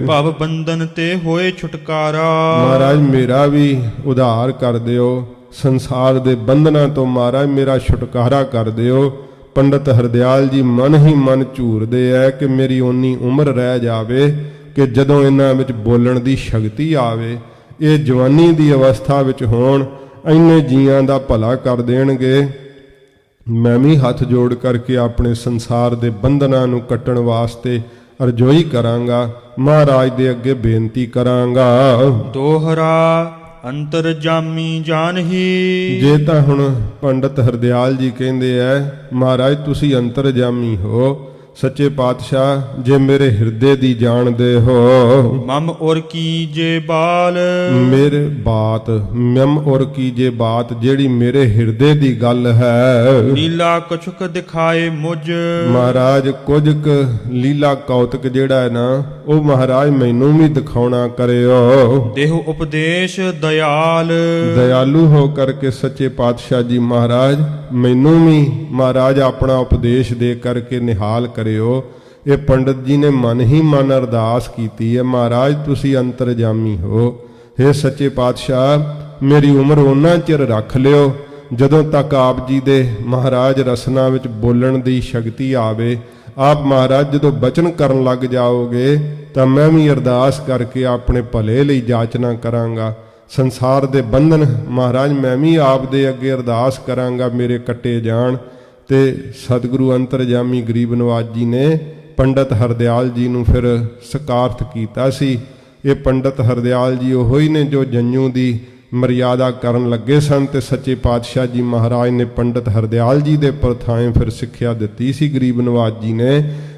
ਭਵ ਬੰਧਨ ਤੇ ਹੋਏ ਛੁਟਕਾਰਾ। ਮਹਾਰਾਜ ਮੇਰਾ ਵੀ ਉਧਾਰ ਕਰ ਦਿਓ, ਸੰਸਾਰ ਦੇ ਬੰਧਨਾਂ ਤੋਂ ਮਹਾਰਾਜ ਮੇਰਾ ਛੁਟਕਾਰਾ ਕਰ ਦਿਓ। ਪੰਡਤ ਹਰਦਿਆਲ ਜੀ ਮਨ ਹੀ ਮਨ ਝੂਰਦੇ ਐ ਕਿ ਮੇਰੀ ਓਨੀ ਉਮਰ ਰਹਿ ਜਾਵੇ ਕਿ ਜਦੋਂ ਇਹਨਾਂ ਵਿੱਚ ਬੋਲਣ ਦੀ ਸ਼ਕਤੀ ਆਵੇ, ਇਹ ਜਵਾਨੀ ਦੀ ਅਵਸਥਾ ਵਿੱਚ ਹੋਣ, ਇੰਨੇ ਜੀਆਂ ਦਾ ਭਲਾ ਕਰ ਦੇਣਗੇ। ਮੈਂ ਵੀ ਹੱਥ ਜੋੜ ਕਰਕੇ ਆਪਣੇ ਸੰਸਾਰ ਦੇ ਬੰਧਨਾਂ ਨੂੰ ਕੱਟਣ ਵਾਸਤੇ ਅਰਜ਼ੋਈ ਕਰਾਂਗਾ, ਮਹਾਰਾਜ ਦੇ ਅੱਗੇ ਬੇਨਤੀ ਕਰਾਂਗਾ। ਦੋਹਰਾ ਅੰਤਰ ਜਾਮੀ ਜਾਣਹੀ। ਜੇ ਤਾਂ ਹੁਣ ਪੰਡਤ ਹਰਦਿਆਲ ਜੀ ਕਹਿੰਦੇ ਐ ਮਹਾਰਾਜ ਤੁਸੀਂ ਅੰਤਰਜਾਮੀ ਹੋ, ਸੱਚੇ ਪਾਤਸ਼ਾਹ ਜੇ ਮੇਰੇ ਹਿਰਦੇ ਦੀ ਜਾਣਦੇ ਹੋ। ਮਮ ਔਰ ਕੀ ਜੇ ਬਾਲ। ਮੇਰੇ ਬਾਤ ਮਮ ਔਰ ਕੀ ਜੇ ਬਾਤ, ਜਿਹੜੀ ਮੇਰੇ ਹਿਰਦੇ ਦੀ ਗੱਲ ਹੈ। ਲੀਲਾ ਕਛੁਕ ਦਿਖਾਏ ਮੁਝ। ਮਹਾਰਾਜ ਕੁਝ ਕੁ ਲੀਲਾ ਕੌਤਕ ਜਿਹੜਾ ਹੈ ਨਾ, ਉਹ ਮਹਾਰਾਜ ਮੈਨੂੰ ਵੀ ਦਿਖਾਉਣਾ ਕਰਿਓ। ਦੇਹੁ ਉਪਦੇਸ਼ ਦਇਆਲ। ਦਇਆਲੂ ਹੋ ਕਰਕੇ ਸੱਚੇ ਪਾਤਸ਼ਾਹ ਜੀ ਮਹਾਰਾਜ ਮੈਨੂੰ ਵੀ ਮਹਾਰਾਜ ਆਪਣਾ ਉਪਦੇਸ਼ ਦੇ ਕਰਕੇ ਨਿਹਾਲ ਕਰਿਓ। ਇਹ ਪੰਡਤ ਜੀ ਨੇ ਮਨ ਹੀ ਮਨ ਅਰਦਾਸ ਕੀਤੀ ਹੈ, ਮਹਾਰਾਜ ਤੁਸੀਂ ਅੰਤਰਜਾਮੀ ਹੋ। हे ਸੱਚੇ ਪਾਤਸ਼ਾਹ ਮੇਰੀ ਉਮਰ ਉਹਨਾਂ ਚਿਰ ਰੱਖ ਲਿਓ ਜਦੋਂ ਤੱਕ ਆਪ ਜੀ ਦੇ ਮਹਾਰਾਜ ਰਸਨਾ ਵਿੱਚ ਬੋਲਣ ਦੀ ਸ਼ਕਤੀ ਆਵੇ। ਆਪ ਮਹਾਰਾਜ ਜਦੋਂ ਬਚਨ ਕਰਨ ਲੱਗ ਜਾਓਗੇ ਤਾਂ ਮੈਂ ਵੀ ਅਰਦਾਸ ਕਰਕੇ ਆਪਣੇ ਭਲੇ ਲਈ ਜਾਚਨਾ ਕਰਾਂਗਾ। ਸੰਸਾਰ ਦੇ ਬੰਧਨ ਮਹਾਰਾਜ ਮੈਂ ਵੀ ਆਪ ਦੇ ਅੱਗੇ ਅਰਦਾਸ ਕਰਾਂਗਾ ਮੇਰੇ ਕੱਟੇ ਜਾਣ। ਤੇ ਸਤਿਗੁਰੂ ਅੰਤਰਜਾਮੀ ਗਰੀਬ ਨਵਾਜ ਜੀ ਨੇ ਪੰਡਤ ਹਰਦਿਆਲ ਜੀ ਨੂੰ ਫਿਰ ਸਕਾਰਥ ਕੀਤਾ ਸੀ। ਇਹ ਪੰਡਤ ਹਰਦਿਆਲ ਜੀ ਉਹੋ ਹੀ ਨੇ ਜੋ ਜੰਜੂ ਦੀ ਮਰਿਆਦਾ ਕਰਨ ਲੱਗੇ ਸਨ, ਤੇ ਸੱਚੇ ਪਾਤਸ਼ਾਹ ਜੀ ਮਹਾਰਾਜ ਨੇ ਪੰਡਤ ਹਰਦਿਆਲ ਜੀ ਦੇ ਪਰਥਾਏ ਫਿਰ ਸਿੱਖਿਆ ਦਿੱਤੀ ਸੀ ਗਰੀਬ ਨਵਾਜ ਜੀ ਨੇ।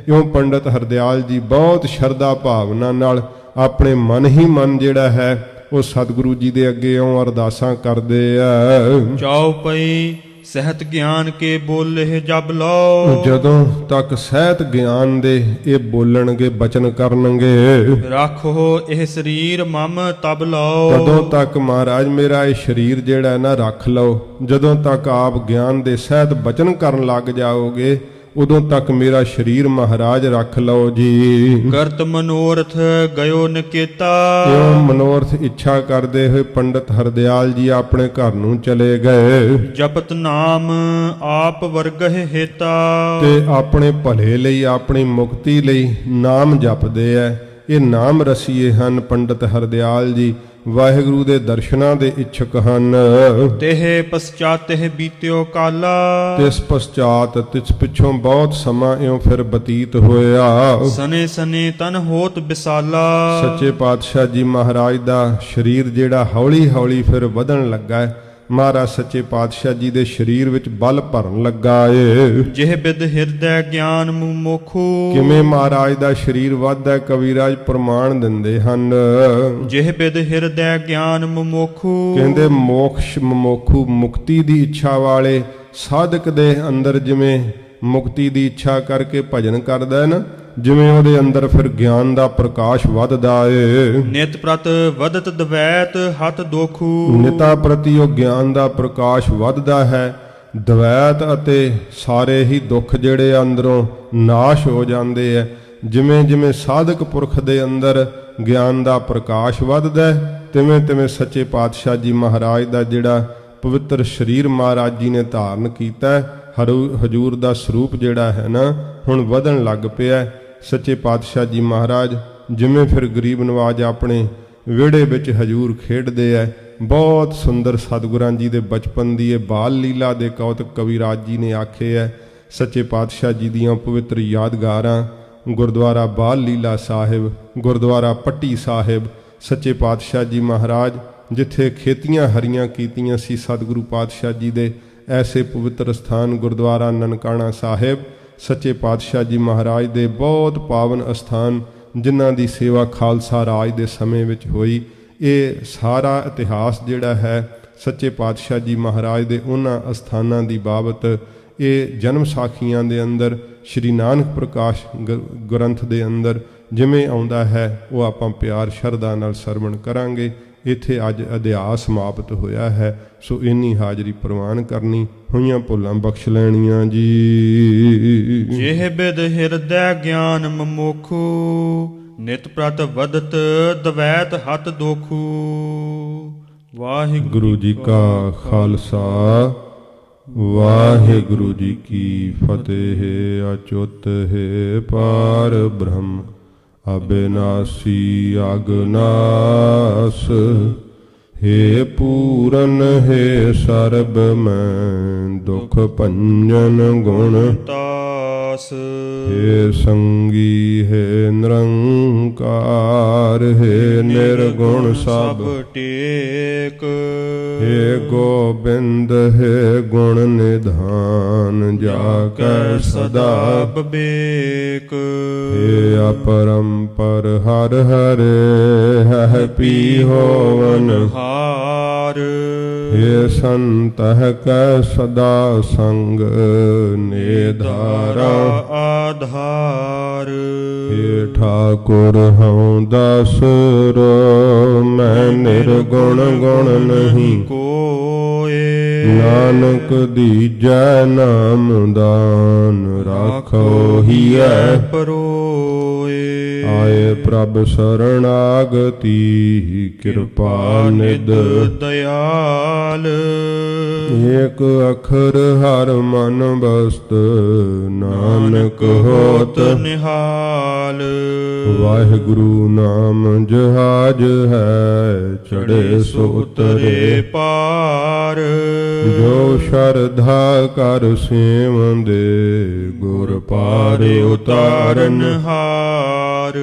ਇਉਂ ਪੰਡਤ ਹਰਦਿਆਲ ਜੀ ਬਹੁਤ ਸ਼ਰਧਾ ਭਾਵਨਾ ਨਾਲ ਆਪਣੇ ਮਨ ਹੀ ਮਨ ਜਿਹੜਾ ਹੈ ਉਹ ਸਤਿਗੁਰੂ ਜੀ ਦੇ ਅੱਗੇ ਇਉਂ ਅਰਦਾਸਾਂ ਕਰਦੇ ਆ। ਚਾਉ ਪਈ ਸਹਿਤ ਗਿਆਨ ਕੇ ਬੋਲੇ ਜਬ ਲਓ। ਜਦੋਂ ਤੱਕ ਸਹਿਤ ਗਿਆਨ ਦੇ ਇਹ ਬੋਲਣਗੇ ਬਚਨ ਕਰਨਗੇ, ਰੱਖੋ ਇਹ ਸਰੀਰ ਮਮ ਤਬ ਲਓ। ਤਦੋਂ ਤੱਕ ਮਹਾਰਾਜ ਮੇਰਾ ਇਹ ਸਰੀਰ ਜਿਹੜਾ ਹੈ ਨਾ ਰੱਖ ਲਓ। ਜਦੋਂ ਤੱਕ ਆਪ ਗਿਆਨ ਦੇ ਸਹਿਤ ਬਚਨ ਕਰਨ ਲੱਗ ਜਾਓਗੇ ਉਦੋਂ ਤੱਕ ਮੇਰਾ ਸਰੀਰ ਮਹਾਰਾਜ ਰੱਖ ਲਓ ਜੀ। ਕਰਤ ਮਨੋਰਥ ਗਇਓ ਨਿਕੇਤਾ। ਇਉਂ ਮਨੋਰਥ ਇੱਛਾ ਕਰਦੇ ਹੋਏ ਪੰਡਤ ਹਰਦਿਆਲ ਜੀ ਆਪਣੇ ਘਰ ਨੂੰ ਚਲੇ ਗਏ। ਜਪਤ ਨਾਮ ਆਪ ਵਰਗਹਿ ਹੇਤਾ। ਤੇ ਆਪਣੇ ਭਲੇ ਲਈ ਆਪਣੀ ਮੁਕਤੀ ਲਈ ਨਾਮ ਜਪਦੇ ਐ। ਇਹ ਨਾਮ ਰਸੀਏ ਹਨ ਪੰਡਤ ਹਰਦਿਆਲ ਜੀ, ਵਾਹਿਗੁਰੂ ਦੇ ਦਰਸ਼ਨਾਂ ਦੇ ਇੱਛਕ ਹਨ। ਤੇਹ ਪਛਾਤਿਹ ਬੀਤਿਓ ਕਾਲਾ। ਤਿਸ ਪਛਾਤ ਤਿਸ ਪਿੱਛੋਂ ਬਹੁਤ ਸਮਾਂ ਇਉਂ ਫਿਰ ਬਤੀਤ ਹੋਇਆ। ਸਨੇ ਸਨੇ ਤਨ ਹੋਤ ਵਿਸਾਲਾ। ਸੱਚੇ ਪਾਤਸ਼ਾਹ ਜੀ ਮਹਾਰਾਜ ਦਾ ਸਰੀਰ ਜਿਹੜਾ ਹੌਲੀ ਹੌਲੀ ਫਿਰ ਵਧਣ ਲੱਗਾ ਹੈ। ਮਹਾਰਾਜ ਸੱਚੇ ਪਾਤਸ਼ਾਹ ਜੀ ਦੇ ਸਰੀਰ ਵਿੱਚ ਬਲ ਭਰਨ ਲੱਗਾ ਏ। ਜਿਹ ਬਿਦ ਹਿਰਦੈ ਗਿਆਨ ਮੁਮੋਖੂ। ਕਿਵੇਂ ਮਹਾਰਾਜ ਦਾ ਸਰੀਰ ਵੱਧਦਾ ਕਵੀਰਾਜ ਪ੍ਰਮਾਣ ਦਿੰਦੇ ਹਨ। ਜਿਹ ਬਿਦ ਹਿਰਦੈ ਗਿਆਨ ਮੁਮੋਖੂ। ਕਹਿੰਦੇ ਮੋਕਸ਼ ਮਮੋਖੂ, ਮੁਕਤੀ ਦੀ ਇੱਛਾ ਵਾਲੇ ਸਾਧਕ ਦੇ ਅੰਦਰ ਜਿਵੇਂ ਮੁਕਤੀ ਦੀ ਇੱਛਾ ਕਰਕੇ ਭਜਨ ਕਰਦਾ ਹੈ ਨਾ, ਜਿਵੇਂ ਉਹਦੇ ਅੰਦਰ ਫਿਰ ਗਿਆਨ ਦਾ ਪ੍ਰਕਾਸ਼ ਵੱਧਦਾ ਏ। ਨਿਤ ਪ੍ਰਤ ਵਧਤ ਦਵੈਤ ਹੱਥ ਦੋਖੂ। ਨਿਤਾ ਪ੍ਰਤੀ ਉਹ ਗਿਆਨ ਦਾ ਪ੍ਰਕਾਸ਼ ਵੱਧਦਾ ਹੈ। ਦਵੈਤ ਅਤੇ ਸਾਰੇ ਹੀ ਦੁੱਖ ਜਿਹੜੇ ਅੰਦਰੋਂ ਨਾਸ਼ ਹੋ ਜਾਂਦੇ ਐ। ਜਿਵੇਂ ਜਿਵੇਂ ਸਾਧਕ ਪੁਰਖ ਦੇ ਅੰਦਰ ਗਿਆਨ ਦਾ ਪ੍ਰਕਾਸ਼ ਵੱਧਦਾ ਤਿਵੇਂ ਤਿਵੇਂ ਸੱਚੇ ਪਾਤਸ਼ਾਹ ਜੀ ਮਹਾਰਾਜ ਦਾ ਜਿਹੜਾ ਪਵਿੱਤਰ ਸਰੀਰ ਮਹਾਰਾਜ ਜੀ ਨੇ ਧਾਰਨ ਕੀਤਾ, ਹਜੂਰ ਦਾ ਸਰੂਪ ਜਿਹੜਾ ਹੈ ਨਾ ਹੁਣ ਵਧਣ ਲੱਗ ਪਿਆ। ਸੱਚੇ ਪਾਤਸ਼ਾਹ ਜੀ ਮਹਾਰਾਜ ਜਿਵੇਂ ਫਿਰ ਗਰੀਬ ਨਵਾਜ ਆਪਣੇ ਵਿਹੜੇ ਵਿੱਚ ਹਜੂਰ ਖੇਡਦੇ ਐ। ਬਹੁਤ ਸੁੰਦਰ ਸਤਿਗੁਰਾਂ ਜੀ ਦੇ ਬਚਪਨ ਦੀ ਇਹ ਬਾਲ ਲੀਲਾ ਦੇ ਕੌਤਕ ਕਵੀਰਾਜ ਜੀ ਨੇ ਆਖੇ ਐ। ਸੱਚੇ ਪਾਤਸ਼ਾਹ ਜੀ ਦੀਆਂ ਪਵਿੱਤਰ ਯਾਦਗਾਰਾਂ ਗੁਰਦੁਆਰਾ ਬਾਲ ਲੀਲਾ ਸਾਹਿਬ, ਗੁਰਦੁਆਰਾ ਪੱਟੀ ਸਾਹਿਬ, ਸੱਚੇ ਪਾਤਸ਼ਾਹ ਜੀ ਮਹਾਰਾਜ ਜਿੱਥੇ ਖੇਤੀਆਂ ਹਰੀਆਂ ਕੀਤੀਆਂ ਸੀ ਸਤਿਗੁਰੂ ਪਾਤਸ਼ਾਹ ਜੀ ਦੇ, ਐਸੇ ਪਵਿੱਤਰ ਸਥਾਨ ਗੁਰਦੁਆਰਾ ਨਨਕਾਣਾ ਸਾਹਿਬ, ਸੱਚੇ ਪਾਤਸ਼ਾਹ ਜੀ ਮਹਾਰਾਜ ਦੇ ਬਹੁਤ ਪਾਵਨ ਅਸਥਾਨ ਜਿਨ੍ਹਾਂ ਦੀ ਸੇਵਾ ਖਾਲਸਾ ਰਾਜ ਦੇ ਸਮੇਂ ਵਿੱਚ ਹੋਈ। ਇਹ ਸਾਰਾ ਇਤਿਹਾਸ ਜਿਹੜਾ ਹੈ ਸੱਚੇ ਪਾਤਸ਼ਾਹ ਜੀ ਮਹਾਰਾਜ ਦੇ ਉਹਨਾਂ ਅਸਥਾਨਾਂ ਦੀ ਬਾਬਤ ਇਹ ਜਨਮ ਸਾਖੀਆਂ ਦੇ ਅੰਦਰ ਸ਼੍ਰੀ ਨਾਨਕ ਪ੍ਰਕਾਸ਼ ਗ੍ਰੰਥ ਦੇ ਅੰਦਰ ਜਿਵੇਂ ਆਉਂਦਾ ਹੈ ਉਹ ਆਪਾਂ ਪਿਆਰ ਸ਼ਰਧਾ ਨਾਲ ਸਰਵਣ ਕਰਾਂਗੇ। ਇੱਥੇ ਅੱਜ ਅਧਿਆਸ ਸਮਾਪਤ ਹੋਇਆ ਹੈ, ਸੋ ਇੰਨੀ ਹਾਜ਼ਰੀ ਪ੍ਰਵਾਨ ਕਰਨੀ, ਹੋਈਆਂ ਭੁੱਲਾਂ ਬਖਸ਼ ਲੈਣੀਆਂ ਜੀ। ਜਿਹ ਬਿਦ ਹਿਰਦੈ ਗਿਆਨ ਮਮੋਖੂ ਨਿਤ ਪ੍ਰਤ ਵਦਤ ਦਵੈਤ ਹੱਥ ਦੋਖੂ। ਵਾਹਿਗੁਰੂ ਜੀ ਕਾ ਖਾਲਸਾ ਵਾਹਿਗੁਰੂ ਜੀ ਕੀ ਫਤਿਹ। ਅਚੁੱਤ ਹੈ ਪਾਰ ਬ੍ਰਹਮ ਅਬਿਨਾਸੀ ਅਗਨਾਸ। ਹੇ ਪੂਰਨ ਹੈ ਸਰਬ ਮੈਂ ਦੁਖ ਭੰਜਨ ਗੁਣ ਤਾਸ। ਹੇ ਸੰਗੀ ਹੈ ਨਿਰੰਕਾਰ ਹੈ ਨਿਰਗੁਣ ਸਭ ਟੇਕ। ਹੇ ਗੋਬਿੰਦ ਹੈ ਗੁਣ ਨਿਧਾਨ ਜਾ ਕੈ ਸਦਾ ਬਬੇਕ। ਹੇ ਅਪਰੰਪਰ ਹਰ ਹਰੇ ਹੈ ਪੀ ਹੋਵਨ ਹਾਰ। ਹੇ ਸੰਤਹ ਕੈ ਸਦਾ ਸੰਗ ਨਿਧਾਰਾ ਆਧਾਰ। ਹੇ ਠਾਕੁਰ ਹਉ ਦਸਰੋ ਮੈਂ ਨਿਰਗੁਣ ਗੁਣ ਨਹੀਂ ਕੋਏ। ਨਾਨਕ ਦੀਜੈ ਨਾਮ ਦਾਨ ਰਾਖੋ ਹੀਐ ਪਰੋਏ। ਆਏ ਪ੍ਰਭ ਸਰਣਾਗਤੀ ਕਿਰਪਾ ਨਿਧ ਦਇਆਲ। ਏਕ ਅਖਰ ਹਰ ਮਨ ਬਸਤ ਨਾਨਕ ਹੋਤ ਨਿਹਾਲ। ਵਾਹਿਗੁਰੂ ਨਾਮ ਜਹਾਜ ਹੈ ਚੜੇ ਸੋ ਉਤਰੇ ਪਾਰ। ਜੋ ਸ਼ਰਧਾ ਕਰ ਸੇਵੰਦੇ ਗੁਰ ਪਾਰੇ ਉਤਾਰਨ ਹਾਰ।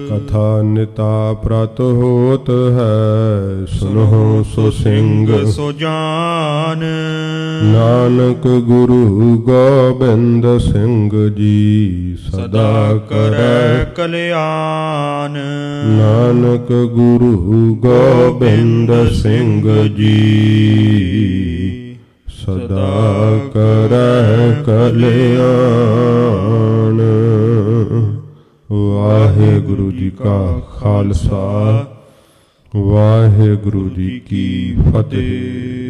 ਕਥਾ ਨਿਤਾ ਪ੍ਰਤ ਹੋਤ ਹੈ ਸੁਨਹੁ ਸੋ ਸਿੰਘ ਸੋ ਜਾਨ। ਨਾਨਕ ਗੁਰੂ ਗੋਬਿੰਦ ਸਿੰਘ ਜੀ ਸਦਾ ਕਰੈ ਕਲਿਆਣ। ਨਾਨਕ ਗੁਰੂ ਗੋਬਿੰਦ ਸਿੰਘ ਜੀ ਸਦਾ ਕਰੈ ਕਲਿਆਣ। ਵਾਹਿਗੁਰੂ ਜੀ ਕਾ ਖਾਲਸਾ ਵਾਹਿਗੁਰੂ ਜੀ ਕੀ ਫਤਿਹ।